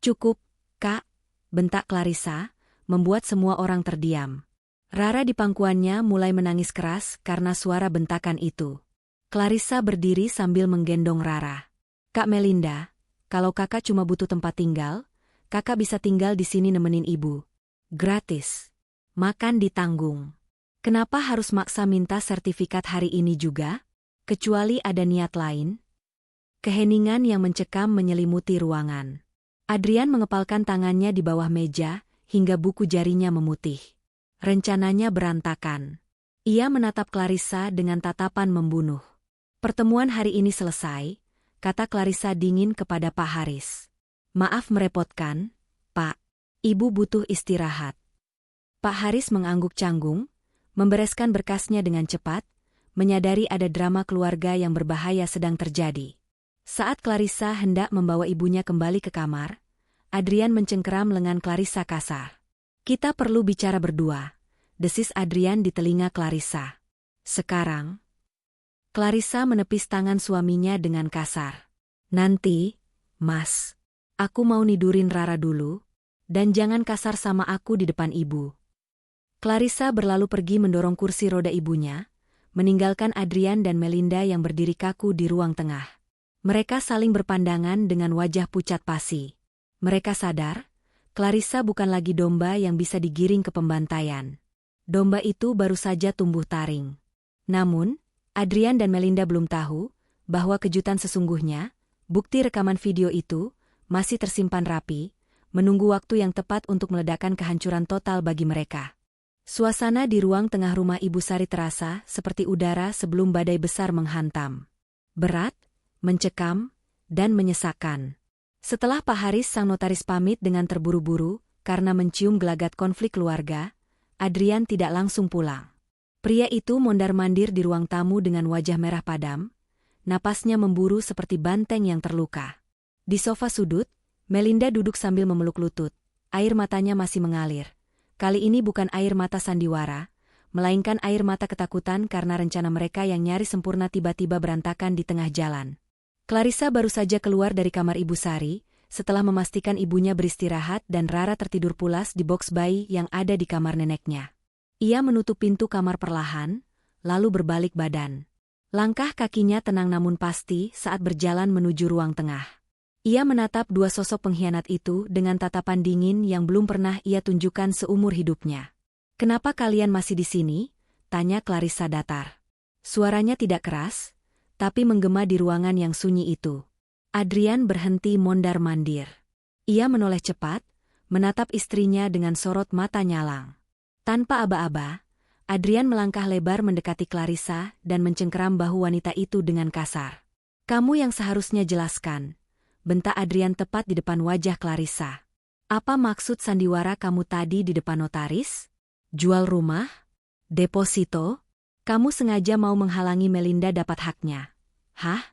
Cukup, Kak, bentak Clarissa, membuat semua orang terdiam. Rara di pangkuannya mulai menangis keras karena suara bentakan itu. Clarissa berdiri sambil menggendong Rara. Kak Melinda, kalau kakak cuma butuh tempat tinggal, kakak bisa tinggal di sini nemenin ibu. Gratis. Makan ditanggung. Kenapa harus maksa minta sertifikat hari ini juga? Kecuali ada niat lain? Keheningan yang mencekam menyelimuti ruangan. Adrian mengepalkan tangannya di bawah meja, hingga buku jarinya memutih. Rencananya berantakan. Ia menatap Clarissa dengan tatapan membunuh. Pertemuan hari ini selesai, kata Clarissa dingin kepada Pak Haris. Maaf merepotkan, Pak. Ibu butuh istirahat. Pak Haris mengangguk canggung, membereskan berkasnya dengan cepat, menyadari ada drama keluarga yang berbahaya sedang terjadi. Saat Clarissa hendak membawa ibunya kembali ke kamar, Adrian mencengkeram lengan Clarissa kasar. Kita perlu bicara berdua, desis Adrian di telinga Clarissa. Sekarang? Clarissa menepis tangan suaminya dengan kasar. Nanti, Mas. Aku mau nidurin Rara dulu, dan jangan kasar sama aku di depan ibu. Clarissa berlalu pergi mendorong kursi roda ibunya, meninggalkan Adrian dan Melinda yang berdiri kaku di ruang tengah. Mereka saling berpandangan dengan wajah pucat pasi. Mereka sadar, Clarissa bukan lagi domba yang bisa digiring ke pembantaian. Domba itu baru saja tumbuh taring. Namun, Adrian dan Melinda belum tahu bahwa kejutan sesungguhnya, bukti rekaman video itu, masih tersimpan rapi, menunggu waktu yang tepat untuk meledakkan kehancuran total bagi mereka. Suasana di ruang tengah rumah Ibu Sari terasa seperti udara sebelum badai besar menghantam. Berat, mencekam, dan menyesakkan. Setelah Pak Haris sang notaris pamit dengan terburu-buru karena mencium gelagat konflik keluarga, Adrian tidak langsung pulang. Pria itu mondar-mandir di ruang tamu dengan wajah merah padam, napasnya memburu seperti banteng yang terluka. Di sofa sudut, Melinda duduk sambil memeluk lutut, air matanya masih mengalir. Kali ini bukan air mata sandiwara, melainkan air mata ketakutan karena rencana mereka yang nyaris sempurna tiba-tiba berantakan di tengah jalan. Clarissa baru saja keluar dari kamar Ibu Sari, setelah memastikan ibunya beristirahat dan Rara tertidur pulas di boks bayi yang ada di kamar neneknya. Ia menutup pintu kamar perlahan, lalu berbalik badan. Langkah kakinya tenang namun pasti saat berjalan menuju ruang tengah. Ia menatap dua sosok pengkhianat itu dengan tatapan dingin yang belum pernah ia tunjukkan seumur hidupnya. "Kenapa kalian masih di sini?" tanya Clarissa datar. Suaranya tidak keras, tapi menggema di ruangan yang sunyi itu. Adrian berhenti mondar-mandir. Ia menoleh cepat, menatap istrinya dengan sorot mata nyalang. Tanpa aba-aba, Adrian melangkah lebar mendekati Clarissa dan mencengkeram bahu wanita itu dengan kasar. "Kamu yang seharusnya jelaskan," bentak Adrian tepat di depan wajah Clarissa. "Apa maksud sandiwara kamu tadi di depan notaris? Jual rumah? Deposito? Kamu sengaja mau menghalangi Melinda dapat haknya. Hah?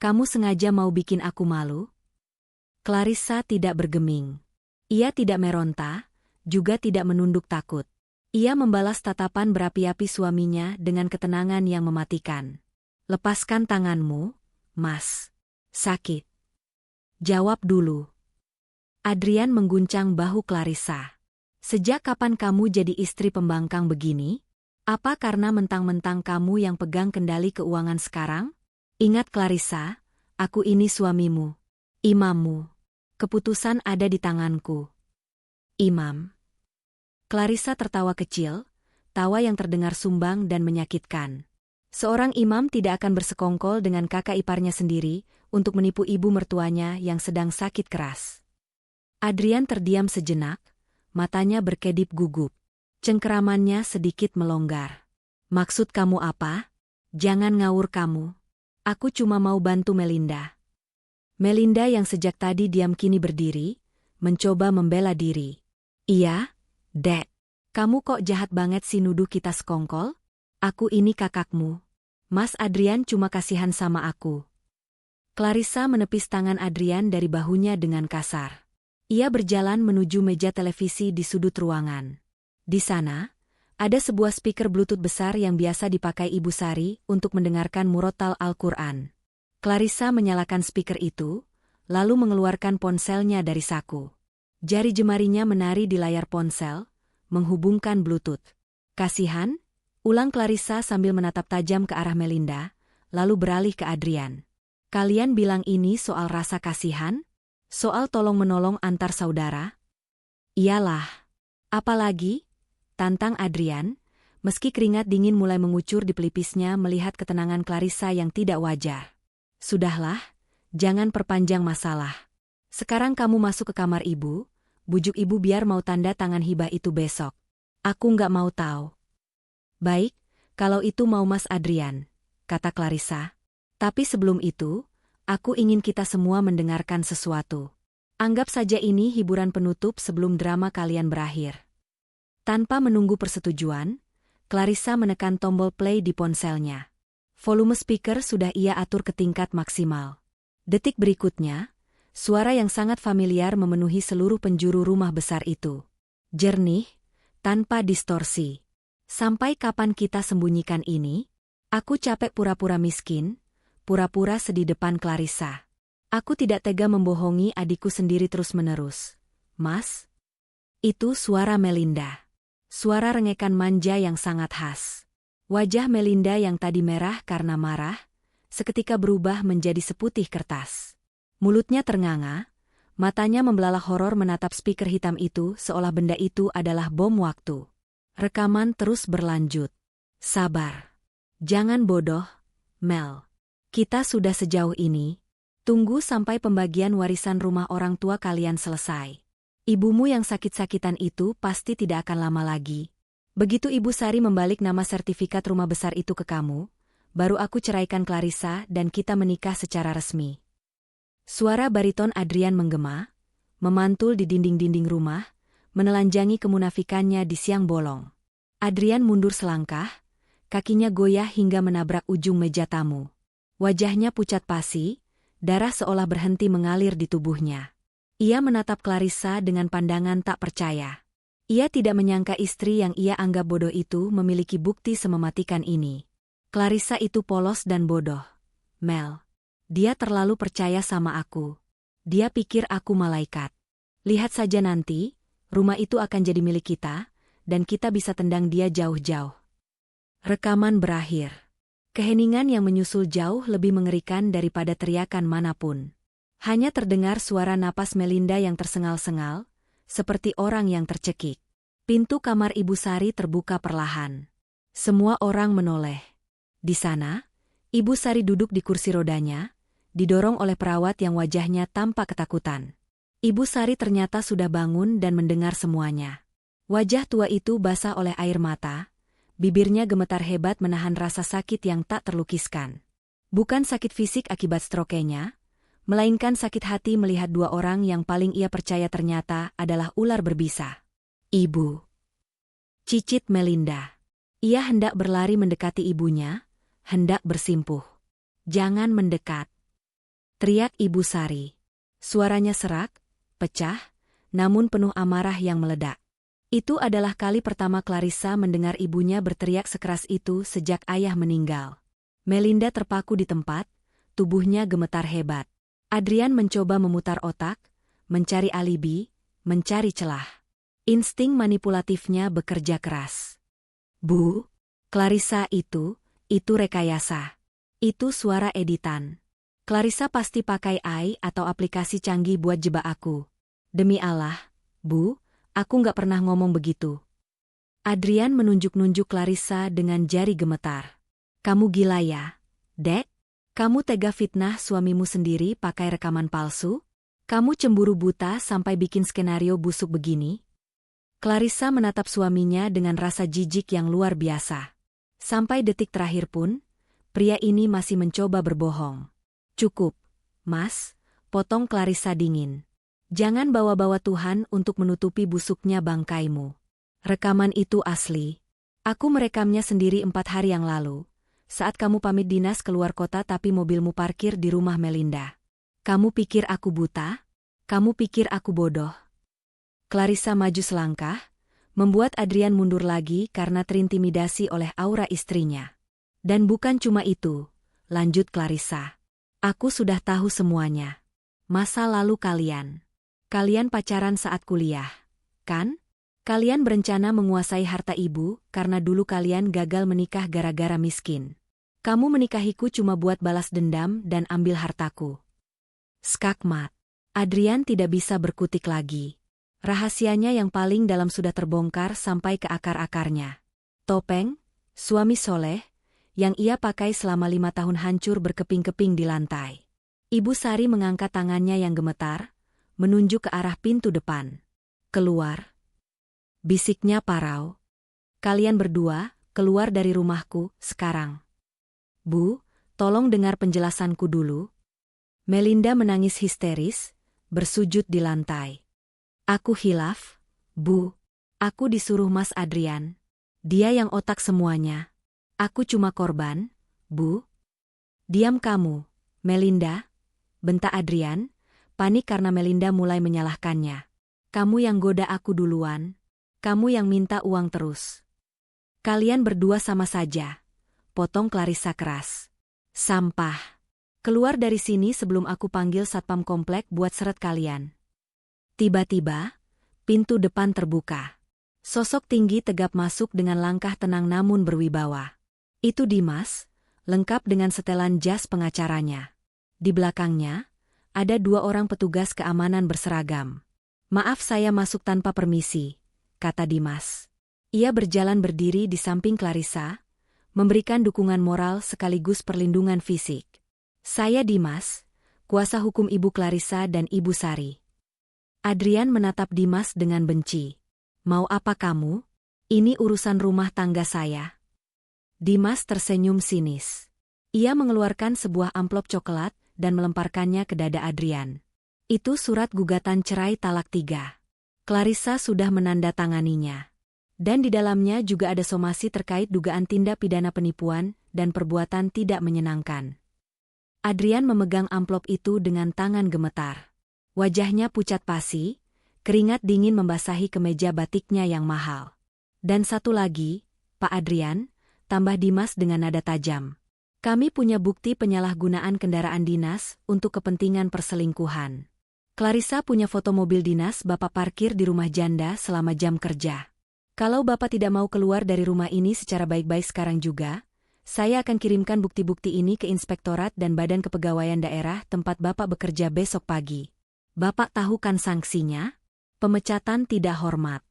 Kamu sengaja mau bikin aku malu?" Clarissa tidak bergeming. Ia tidak meronta, juga tidak menunduk takut. Ia membalas tatapan berapi-api suaminya dengan ketenangan yang mematikan. "Lepaskan tanganmu, Mas. Sakit." "Jawab dulu." Adrian mengguncang bahu Clarissa. "Sejak kapan kamu jadi istri pembangkang begini? Apa karena mentang-mentang kamu yang pegang kendali keuangan sekarang? Ingat Clarissa, aku ini suamimu, imammu. Keputusan ada di tanganku." "Imam?" Clarissa tertawa kecil, tawa yang terdengar sumbang dan menyakitkan. Seorang imam tidak akan bersekongkol dengan kakak iparnya sendiri untuk menipu ibu mertuanya yang sedang sakit keras. Adrian terdiam sejenak, matanya berkedip gugup. Cengkeramannya sedikit melonggar. "Maksud kamu apa? Jangan ngawur kamu. Aku cuma mau bantu Melinda." Melinda yang sejak tadi diam kini berdiri, mencoba membela diri. "Iya, Dek. Kamu kok jahat banget sih nuduh kita sekongkol? Aku ini kakakmu. Mas Adrian cuma kasihan sama aku. Clarissa menepis tangan Adrian dari bahunya dengan kasar. Ia berjalan menuju meja televisi di sudut ruangan. Di sana, ada sebuah speaker Bluetooth besar yang biasa dipakai Ibu Sari untuk mendengarkan murotal Al-Quran. Clarissa menyalakan speaker itu, lalu mengeluarkan ponselnya dari saku. Jari jemarinya menari di layar ponsel, menghubungkan Bluetooth. Kasihan? Ulang Clarissa sambil menatap tajam ke arah Melinda, lalu beralih ke Adrian. Kalian bilang ini soal rasa kasihan? Soal tolong-menolong antar saudara? Iyalah. Apalagi? Tantang Adrian, meski keringat dingin mulai mengucur di pelipisnya melihat ketenangan Clarissa yang tidak wajar. Sudahlah, jangan perpanjang masalah. Sekarang kamu masuk ke kamar ibu, bujuk ibu biar mau tanda tangan hibah itu besok. Aku nggak mau tahu. Baik, kalau itu mau Mas Adrian, kata Clarissa. Tapi sebelum itu, aku ingin kita semua mendengarkan sesuatu. Anggap saja ini hiburan penutup sebelum drama kalian berakhir. Tanpa menunggu persetujuan, Clarissa menekan tombol play di ponselnya. Volume speaker sudah ia atur ke tingkat maksimal. Detik berikutnya, suara yang sangat familiar memenuhi seluruh penjuru rumah besar itu. Jernih, tanpa distorsi. Sampai kapan kita sembunyikan ini? Aku capek pura-pura miskin, pura-pura sedih depan Clarissa. Aku tidak tega membohongi adikku sendiri terus-menerus. Mas? Itu suara Melinda. Suara rengekan manja yang sangat khas. Wajah Melinda yang tadi merah karena marah, seketika berubah menjadi seputih kertas. Mulutnya ternganga, matanya membelalak horor menatap speaker hitam itu seolah benda itu adalah bom waktu. Rekaman terus berlanjut. Sabar. Jangan bodoh, Mel. Kita sudah sejauh ini. Tunggu sampai pembagian warisan rumah orang tua kalian selesai. Ibumu yang sakit-sakitan itu pasti tidak akan lama lagi. Begitu Ibu Sari membalik nama sertifikat rumah besar itu ke kamu, baru aku ceraikan Clarissa dan kita menikah secara resmi. Suara bariton Adrian menggema, memantul di dinding-dinding rumah, menelanjangi kemunafikannya di siang bolong. Adrian mundur selangkah, kakinya goyah hingga menabrak ujung meja tamu. Wajahnya pucat pasi, darah seolah berhenti mengalir di tubuhnya. Ia menatap Clarissa dengan pandangan tak percaya. Ia tidak menyangka istri yang ia anggap bodoh itu memiliki bukti semematikan ini. Clarissa itu polos dan bodoh. Mel. Dia terlalu percaya sama aku. Dia pikir aku malaikat. Lihat saja nanti, rumah itu akan jadi milik kita, dan kita bisa tendang dia jauh-jauh. Rekaman berakhir. Keheningan yang menyusul jauh lebih mengerikan daripada teriakan manapun. Hanya terdengar suara napas Melinda yang tersengal-sengal, seperti orang yang tercekik. Pintu kamar Ibu Sari terbuka perlahan. Semua orang menoleh. Di sana, Ibu Sari duduk di kursi rodanya, didorong oleh perawat yang wajahnya tampak ketakutan. Ibu Sari ternyata sudah bangun dan mendengar semuanya. Wajah tua itu basah oleh air mata, bibirnya gemetar hebat menahan rasa sakit yang tak terlukiskan. Bukan sakit fisik akibat strokenya, melainkan sakit hati melihat dua orang yang paling ia percaya ternyata adalah ular berbisa. Ibu. Cicit Melinda. Ia hendak berlari mendekati ibunya, hendak bersimpuh. Jangan mendekat. Teriak Ibu Sari. Suaranya serak, pecah, namun penuh amarah yang meledak. Itu adalah kali pertama Clarissa mendengar ibunya berteriak sekeras itu sejak ayah meninggal. Melinda terpaku di tempat, tubuhnya gemetar hebat. Adrian mencoba memutar otak, mencari alibi, mencari celah. Insting manipulatifnya bekerja keras. Bu, Clarissa itu rekayasa. Itu suara editan. Clarissa pasti pakai AI atau aplikasi canggih buat jebak aku. Demi Allah, Bu, aku nggak pernah ngomong begitu. Adrian menunjuk-nunjuk Clarissa dengan jari gemetar. Kamu gila ya, Dek? Kamu tega fitnah suamimu sendiri pakai rekaman palsu? Kamu cemburu buta sampai bikin skenario busuk begini? Clarissa menatap suaminya dengan rasa jijik yang luar biasa. Sampai detik terakhir pun, pria ini masih mencoba berbohong. Cukup, Mas, potong Clarissa dingin. Jangan bawa-bawa Tuhan untuk menutupi busuknya bangkaimu. Rekaman itu asli. Aku merekamnya sendiri 4 hari yang lalu, saat kamu pamit dinas keluar kota tapi mobilmu parkir di rumah Melinda. Kamu pikir aku buta? Kamu pikir aku bodoh? Clarissa maju selangkah, membuat Adrian mundur lagi karena terintimidasi oleh aura istrinya. Dan bukan cuma itu, lanjut Clarissa. Aku sudah tahu semuanya. Masa lalu kalian. Kalian pacaran saat kuliah, kan? Kalian berencana menguasai harta ibu karena dulu kalian gagal menikah gara-gara miskin. Kamu menikahiku cuma buat balas dendam dan ambil hartaku. Skakmat. Adrian tidak bisa berkutik lagi. Rahasianya yang paling dalam sudah terbongkar sampai ke akar-akarnya. Topeng, suami soleh, yang ia pakai selama 5 tahun hancur berkeping-keping di lantai. Ibu Sari mengangkat tangannya yang gemetar, menunjuk ke arah pintu depan. Keluar. Bisiknya parau. Kalian berdua, keluar dari rumahku, sekarang. Bu, tolong dengar penjelasanku dulu. Melinda menangis histeris, bersujud di lantai. Aku hilaf, Bu. Aku disuruh Mas Adrian. Dia yang otak semuanya. Aku cuma korban, Bu. Diam kamu, Melinda. Bentak Adrian, panik karena Melinda mulai menyalahkannya. Kamu yang goda aku duluan. Kamu yang minta uang terus. Kalian berdua sama saja. Potong Clarissa keras. Sampah. Keluar dari sini sebelum aku panggil satpam komplek buat seret kalian. Tiba-tiba, pintu depan terbuka. Sosok tinggi tegap masuk dengan langkah tenang namun berwibawa. Itu Dimas, lengkap dengan setelan jas pengacaranya. Di belakangnya, ada 2 orang petugas keamanan berseragam. Maaf saya masuk tanpa permisi, kata Dimas. Ia berjalan berdiri di samping Clarissa, memberikan dukungan moral sekaligus perlindungan fisik. Saya Dimas, kuasa hukum Ibu Clarissa dan Ibu Sari. Adrian menatap Dimas dengan benci. Mau apa kamu? Ini urusan rumah tangga saya. Dimas tersenyum sinis. Ia mengeluarkan sebuah amplop coklat dan melemparkannya ke dada Adrian. Itu surat gugatan cerai talak 3. Clarissa sudah menandatanganinya. Dan di dalamnya juga ada somasi terkait dugaan tindak pidana penipuan dan perbuatan tidak menyenangkan. Adrian memegang amplop itu dengan tangan gemetar. Wajahnya pucat pasi, keringat dingin membasahi kemeja batiknya yang mahal. Dan satu lagi, Pak Adrian, tambah Dimas dengan nada tajam. Kami punya bukti penyalahgunaan kendaraan dinas untuk kepentingan perselingkuhan. Clarissa punya foto mobil dinas Bapak parkir di rumah janda selama jam kerja. Kalau Bapak tidak mau keluar dari rumah ini secara baik-baik sekarang juga, saya akan kirimkan bukti-bukti ini ke Inspektorat dan Badan Kepegawaian Daerah tempat Bapak bekerja besok pagi. Bapak tahu kan sanksinya? Pemecatan tidak hormat.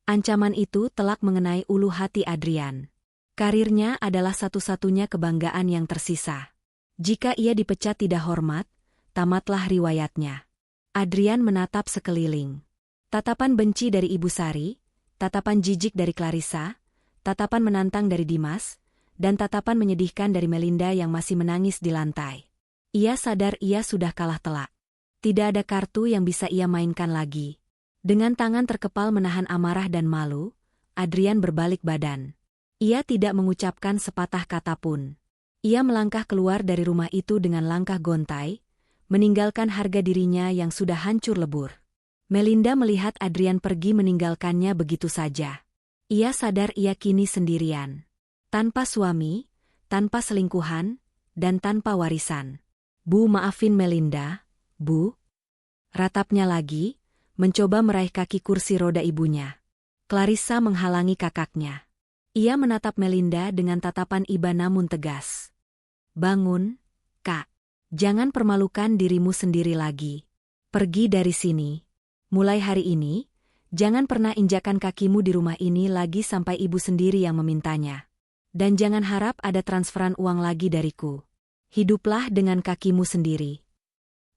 Ancaman itu telak mengenai ulu hati Adrian. Karirnya adalah satu-satunya kebanggaan yang tersisa. Jika ia dipecat tidak hormat, tamatlah riwayatnya. Adrian menatap sekeliling. Tatapan benci dari Ibu Sari, tatapan jijik dari Clarissa, tatapan menantang dari Dimas, dan tatapan menyedihkan dari Melinda yang masih menangis di lantai. Ia sadar ia sudah kalah telak. Tidak ada kartu yang bisa ia mainkan lagi. Dengan tangan terkepal menahan amarah dan malu, Adrian berbalik badan. Ia tidak mengucapkan sepatah kata pun. Ia melangkah keluar dari rumah itu dengan langkah gontai, meninggalkan harga dirinya yang sudah hancur lebur. Melinda melihat Adrian pergi meninggalkannya begitu saja. Ia sadar ia kini sendirian. Tanpa suami, tanpa selingkuhan, dan tanpa warisan. Bu maafin Melinda, Bu. Ratapnya lagi, mencoba meraih kaki kursi roda ibunya. Clarissa menghalangi kakaknya. Ia menatap Melinda dengan tatapan iba namun tegas. Bangun, Kak. Jangan permalukan dirimu sendiri lagi. Pergi dari sini. Mulai hari ini, jangan pernah injakan kakimu di rumah ini lagi sampai ibu sendiri yang memintanya. Dan jangan harap ada transferan uang lagi dariku. Hiduplah dengan kakimu sendiri.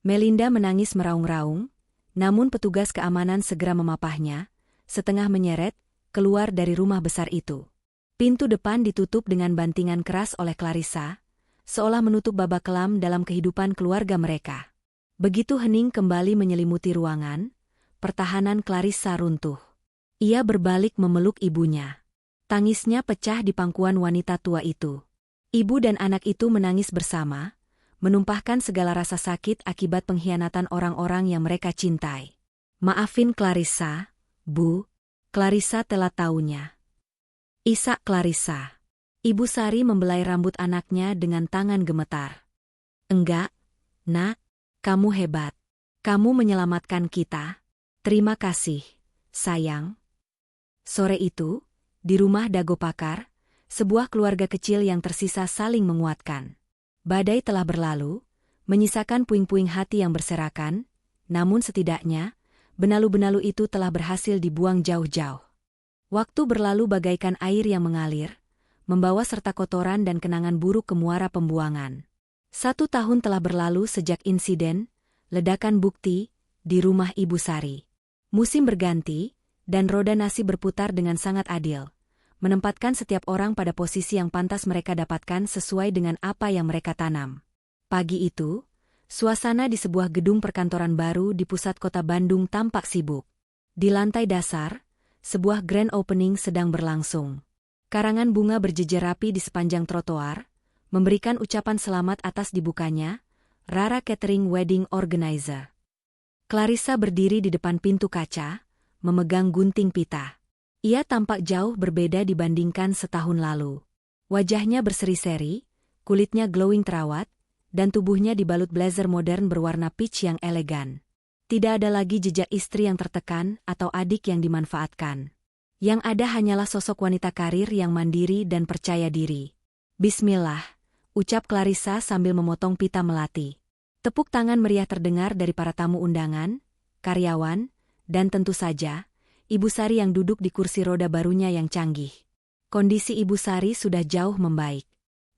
Melinda menangis meraung-raung, namun petugas keamanan segera memapahnya, setengah menyeret, keluar dari rumah besar itu. Pintu depan ditutup dengan bantingan keras oleh Clarissa, seolah menutup babak kelam dalam kehidupan keluarga mereka. Begitu hening kembali menyelimuti ruangan, pertahanan Clarissa runtuh. Ia berbalik memeluk ibunya. Tangisnya pecah di pangkuan wanita tua itu. Ibu dan anak itu menangis bersama, menumpahkan segala rasa sakit akibat pengkhianatan orang-orang yang mereka cintai. Maafin Clarissa, Bu. Clarissa telah tahunya. Isak Clarissa. Ibu Sari membelai rambut anaknya dengan tangan gemetar. Enggak, Nak. Kamu hebat. Kamu menyelamatkan kita. Terima kasih, sayang. Sore itu, di rumah Dago Pakar, sebuah keluarga kecil yang tersisa saling menguatkan. Badai telah berlalu, menyisakan puing-puing hati yang berserakan, namun setidaknya, benalu-benalu itu telah berhasil dibuang jauh-jauh. Waktu berlalu bagaikan air yang mengalir, membawa serta kotoran dan kenangan buruk ke muara pembuangan. 1 tahun telah berlalu sejak insiden, ledakan bukti, di rumah Ibu Sari. Musim berganti, dan roda nasib berputar dengan sangat adil, menempatkan setiap orang pada posisi yang pantas mereka dapatkan sesuai dengan apa yang mereka tanam. Pagi itu, suasana di sebuah gedung perkantoran baru di pusat kota Bandung tampak sibuk. Di lantai dasar, sebuah grand opening sedang berlangsung. Karangan bunga berjejer rapi di sepanjang trotoar, memberikan ucapan selamat atas dibukanya Rara Catering Wedding Organizer. Clarissa berdiri di depan pintu kaca, memegang gunting pita. Ia tampak jauh berbeda dibandingkan setahun lalu. Wajahnya berseri-seri, kulitnya glowing terawat, dan tubuhnya dibalut blazer modern berwarna peach yang elegan. Tidak ada lagi jejak istri yang tertekan atau adik yang dimanfaatkan. Yang ada hanyalah sosok wanita karir yang mandiri dan percaya diri. Bismillah, ucap Clarissa sambil memotong pita melati. Tepuk tangan meriah terdengar dari para tamu undangan, karyawan, dan tentu saja, Ibu Sari yang duduk di kursi roda barunya yang canggih. Kondisi Ibu Sari sudah jauh membaik.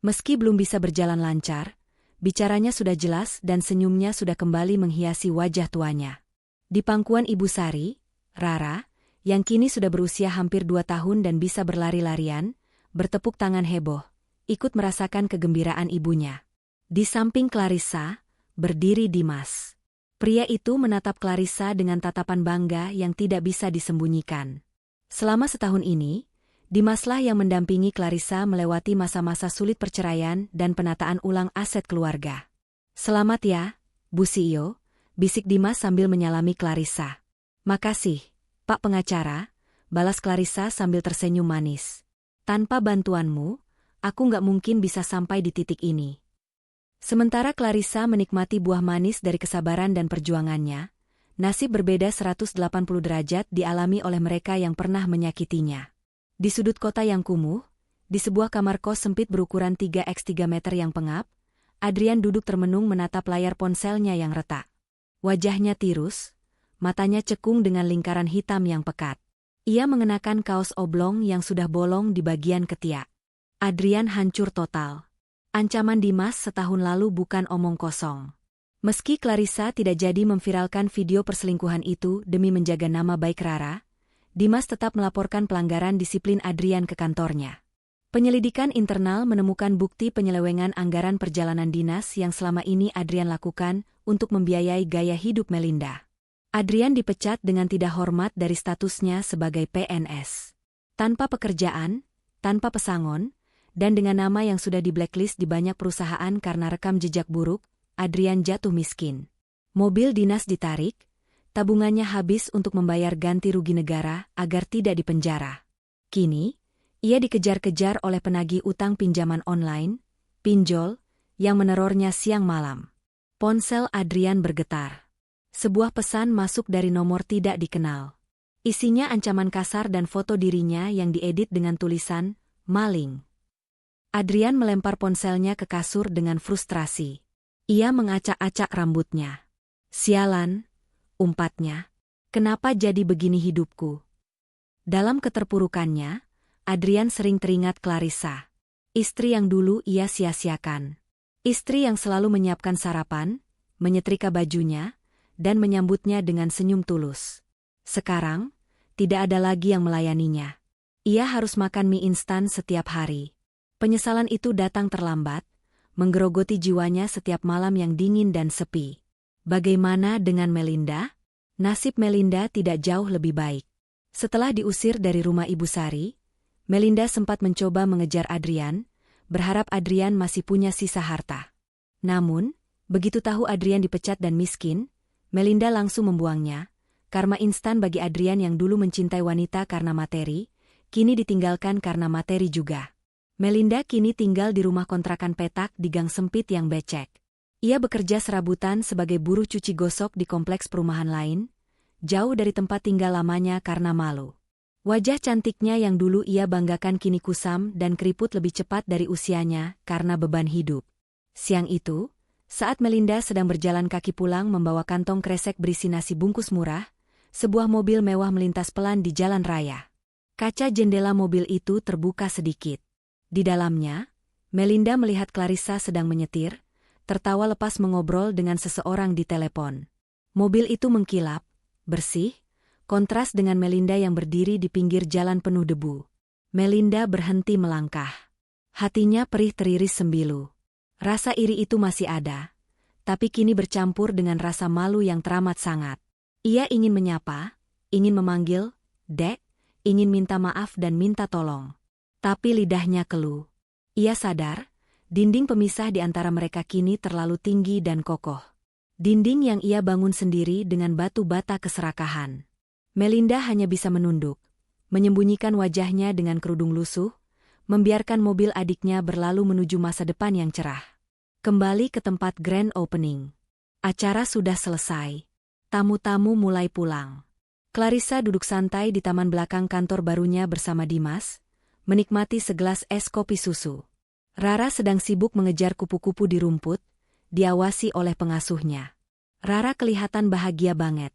Meski belum bisa berjalan lancar, bicaranya sudah jelas dan senyumnya sudah kembali menghiasi wajah tuanya. Di pangkuan Ibu Sari, Rara, yang kini sudah berusia hampir 2 tahun dan bisa berlari-larian, bertepuk tangan heboh, ikut merasakan kegembiraan ibunya. Di samping Clarissa, berdiri Dimas. Pria itu menatap Clarissa dengan tatapan bangga yang tidak bisa disembunyikan. Selama setahun ini, Dimaslah yang mendampingi Clarissa melewati masa-masa sulit perceraian dan penataan ulang aset keluarga. Selamat ya, Bu CEO, bisik Dimas sambil menyalami Clarissa. Makasih, Pak Pengacara, balas Clarissa sambil tersenyum manis. Tanpa bantuanmu, aku nggak mungkin bisa sampai di titik ini. Sementara Clarissa menikmati buah manis dari kesabaran dan perjuangannya, nasib berbeda 180 derajat dialami oleh mereka yang pernah menyakitinya. Di sudut kota yang kumuh, di sebuah kamar kos sempit berukuran 3x3 meter yang pengap, Adrian duduk termenung menatap layar ponselnya yang retak. Wajahnya tirus, matanya cekung dengan lingkaran hitam yang pekat. Ia mengenakan kaos oblong yang sudah bolong di bagian ketiak. Adrian hancur total. Ancaman Dimas setahun lalu bukan omong kosong. Meski Clarissa tidak jadi memviralkan video perselingkuhan itu demi menjaga nama baik Rara, Dimas tetap melaporkan pelanggaran disiplin Adrian ke kantornya. Penyelidikan internal menemukan bukti penyelewengan anggaran perjalanan dinas yang selama ini Adrian lakukan untuk membiayai gaya hidup Melinda. Adrian dipecat dengan tidak hormat dari statusnya sebagai PNS. Tanpa pekerjaan, tanpa pesangon, dan dengan nama yang sudah di-blacklist di banyak perusahaan karena rekam jejak buruk, Adrian jatuh miskin. Mobil dinas ditarik, tabungannya habis untuk membayar ganti rugi negara agar tidak dipenjara. Kini, ia dikejar-kejar oleh penagih utang pinjaman online, pinjol, yang menerornya siang malam. Ponsel Adrian bergetar. Sebuah pesan masuk dari nomor tidak dikenal. Isinya ancaman kasar dan foto dirinya yang diedit dengan tulisan, maling. Adrian melempar ponselnya ke kasur dengan frustrasi. Ia mengacak-acak rambutnya. Sialan, umpatnya. Kenapa jadi begini hidupku? Dalam keterpurukannya, Adrian sering teringat Clarissa. Istri yang dulu ia sia-siakan. Istri yang selalu menyiapkan sarapan, menyetrika bajunya, dan menyambutnya dengan senyum tulus. Sekarang, tidak ada lagi yang melayaninya. Ia harus makan mie instan setiap hari. Penyesalan itu datang terlambat, menggerogoti jiwanya setiap malam yang dingin dan sepi. Bagaimana dengan Melinda? Nasib Melinda tidak jauh lebih baik. Setelah diusir dari rumah Ibu Sari, Melinda sempat mencoba mengejar Adrian, berharap Adrian masih punya sisa harta. Namun, begitu tahu Adrian dipecat dan miskin, Melinda langsung membuangnya. Karma instan bagi Adrian yang dulu mencintai wanita karena materi, kini ditinggalkan karena materi juga. Melinda kini tinggal di rumah kontrakan petak di gang sempit yang becek. Ia bekerja serabutan sebagai buruh cuci gosok di kompleks perumahan lain, jauh dari tempat tinggal lamanya karena malu. Wajah cantiknya yang dulu ia banggakan kini kusam dan keriput lebih cepat dari usianya karena beban hidup. Siang itu, saat Melinda sedang berjalan kaki pulang membawa kantong kresek berisi nasi bungkus murah, sebuah mobil mewah melintas pelan di jalan raya. Kaca jendela mobil itu terbuka sedikit. Di dalamnya, Melinda melihat Clarissa sedang menyetir, tertawa lepas mengobrol dengan seseorang di telepon. Mobil itu mengkilap, bersih, kontras dengan Melinda yang berdiri di pinggir jalan penuh debu. Melinda berhenti melangkah. Hatinya perih teriris sembilu. Rasa iri itu masih ada, tapi kini bercampur dengan rasa malu yang teramat sangat. Ia ingin menyapa, ingin memanggil, "Dek," ingin minta maaf dan minta tolong. Tapi lidahnya keluh. Ia sadar, dinding pemisah di antara mereka kini terlalu tinggi dan kokoh. Dinding yang ia bangun sendiri dengan batu bata keserakahan. Melinda hanya bisa menunduk, menyembunyikan wajahnya dengan kerudung lusuh, membiarkan mobil adiknya berlalu menuju masa depan yang cerah. Kembali ke tempat grand opening. Acara sudah selesai. Tamu-tamu mulai pulang. Clarissa duduk santai di taman belakang kantor barunya bersama Dimas, menikmati segelas es kopi susu. Rara sedang sibuk mengejar kupu-kupu di rumput, diawasi oleh pengasuhnya. "Rara kelihatan bahagia banget,"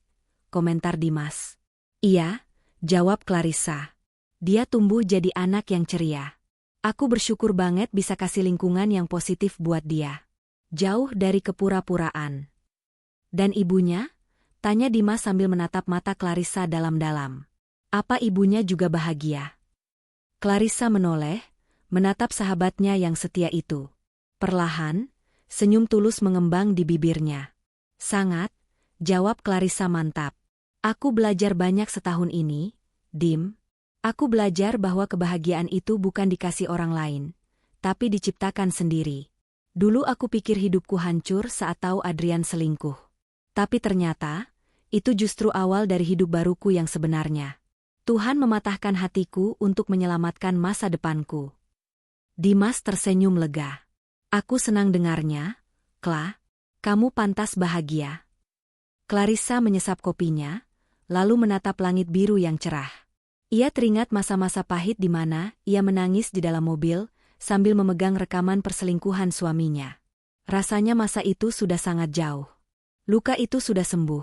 komentar Dimas. "Iya," jawab Clarissa. "Dia tumbuh jadi anak yang ceria. Aku bersyukur banget bisa kasih lingkungan yang positif buat dia. Jauh dari kepura-puraan." "Dan ibunya?" tanya Dimas sambil menatap mata Clarissa dalam-dalam. "Apa ibunya juga bahagia?" Clarissa menoleh, menatap sahabatnya yang setia itu. Perlahan, senyum tulus mengembang di bibirnya. "Sangat," jawab Clarissa mantap. "Aku belajar banyak setahun ini, Dim. Aku belajar bahwa kebahagiaan itu bukan dikasih orang lain, tapi diciptakan sendiri. Dulu aku pikir hidupku hancur saat tahu Adrian selingkuh. Tapi ternyata, itu justru awal dari hidup baruku yang sebenarnya. Tuhan mematahkan hatiku untuk menyelamatkan masa depanku." Dimas tersenyum lega. "Aku senang dengarnya, Kla. Kamu pantas bahagia." Clarissa menyesap kopinya, lalu menatap langit biru yang cerah. Ia teringat masa-masa pahit di mana ia menangis di dalam mobil sambil memegang rekaman perselingkuhan suaminya. Rasanya masa itu sudah sangat jauh. Luka itu sudah sembuh,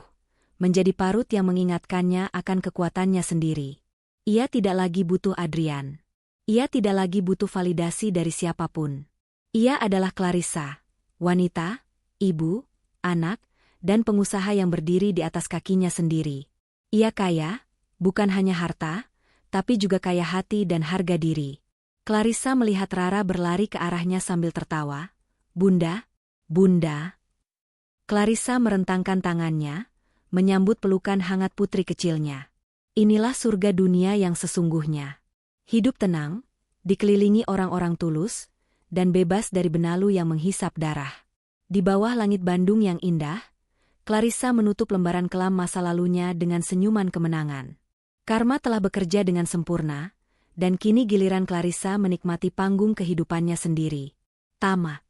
menjadi parut yang mengingatkannya akan kekuatannya sendiri. Ia tidak lagi butuh Adrian. Ia tidak lagi butuh validasi dari siapapun. Ia adalah Clarissa, wanita, ibu, anak, dan pengusaha yang berdiri di atas kakinya sendiri. Ia kaya, bukan hanya harta, tapi juga kaya hati dan harga diri. Clarissa melihat Rara berlari ke arahnya sambil tertawa. "Bunda, Bunda." Clarissa merentangkan tangannya, menyambut pelukan hangat putri kecilnya. Inilah surga dunia yang sesungguhnya. Hidup tenang, dikelilingi orang-orang tulus, dan bebas dari benalu yang menghisap darah. Di bawah langit Bandung yang indah, Clarissa menutup lembaran kelam masa lalunya dengan senyuman kemenangan. Karma telah bekerja dengan sempurna, dan kini giliran Clarissa menikmati panggung kehidupannya sendiri. Tamat.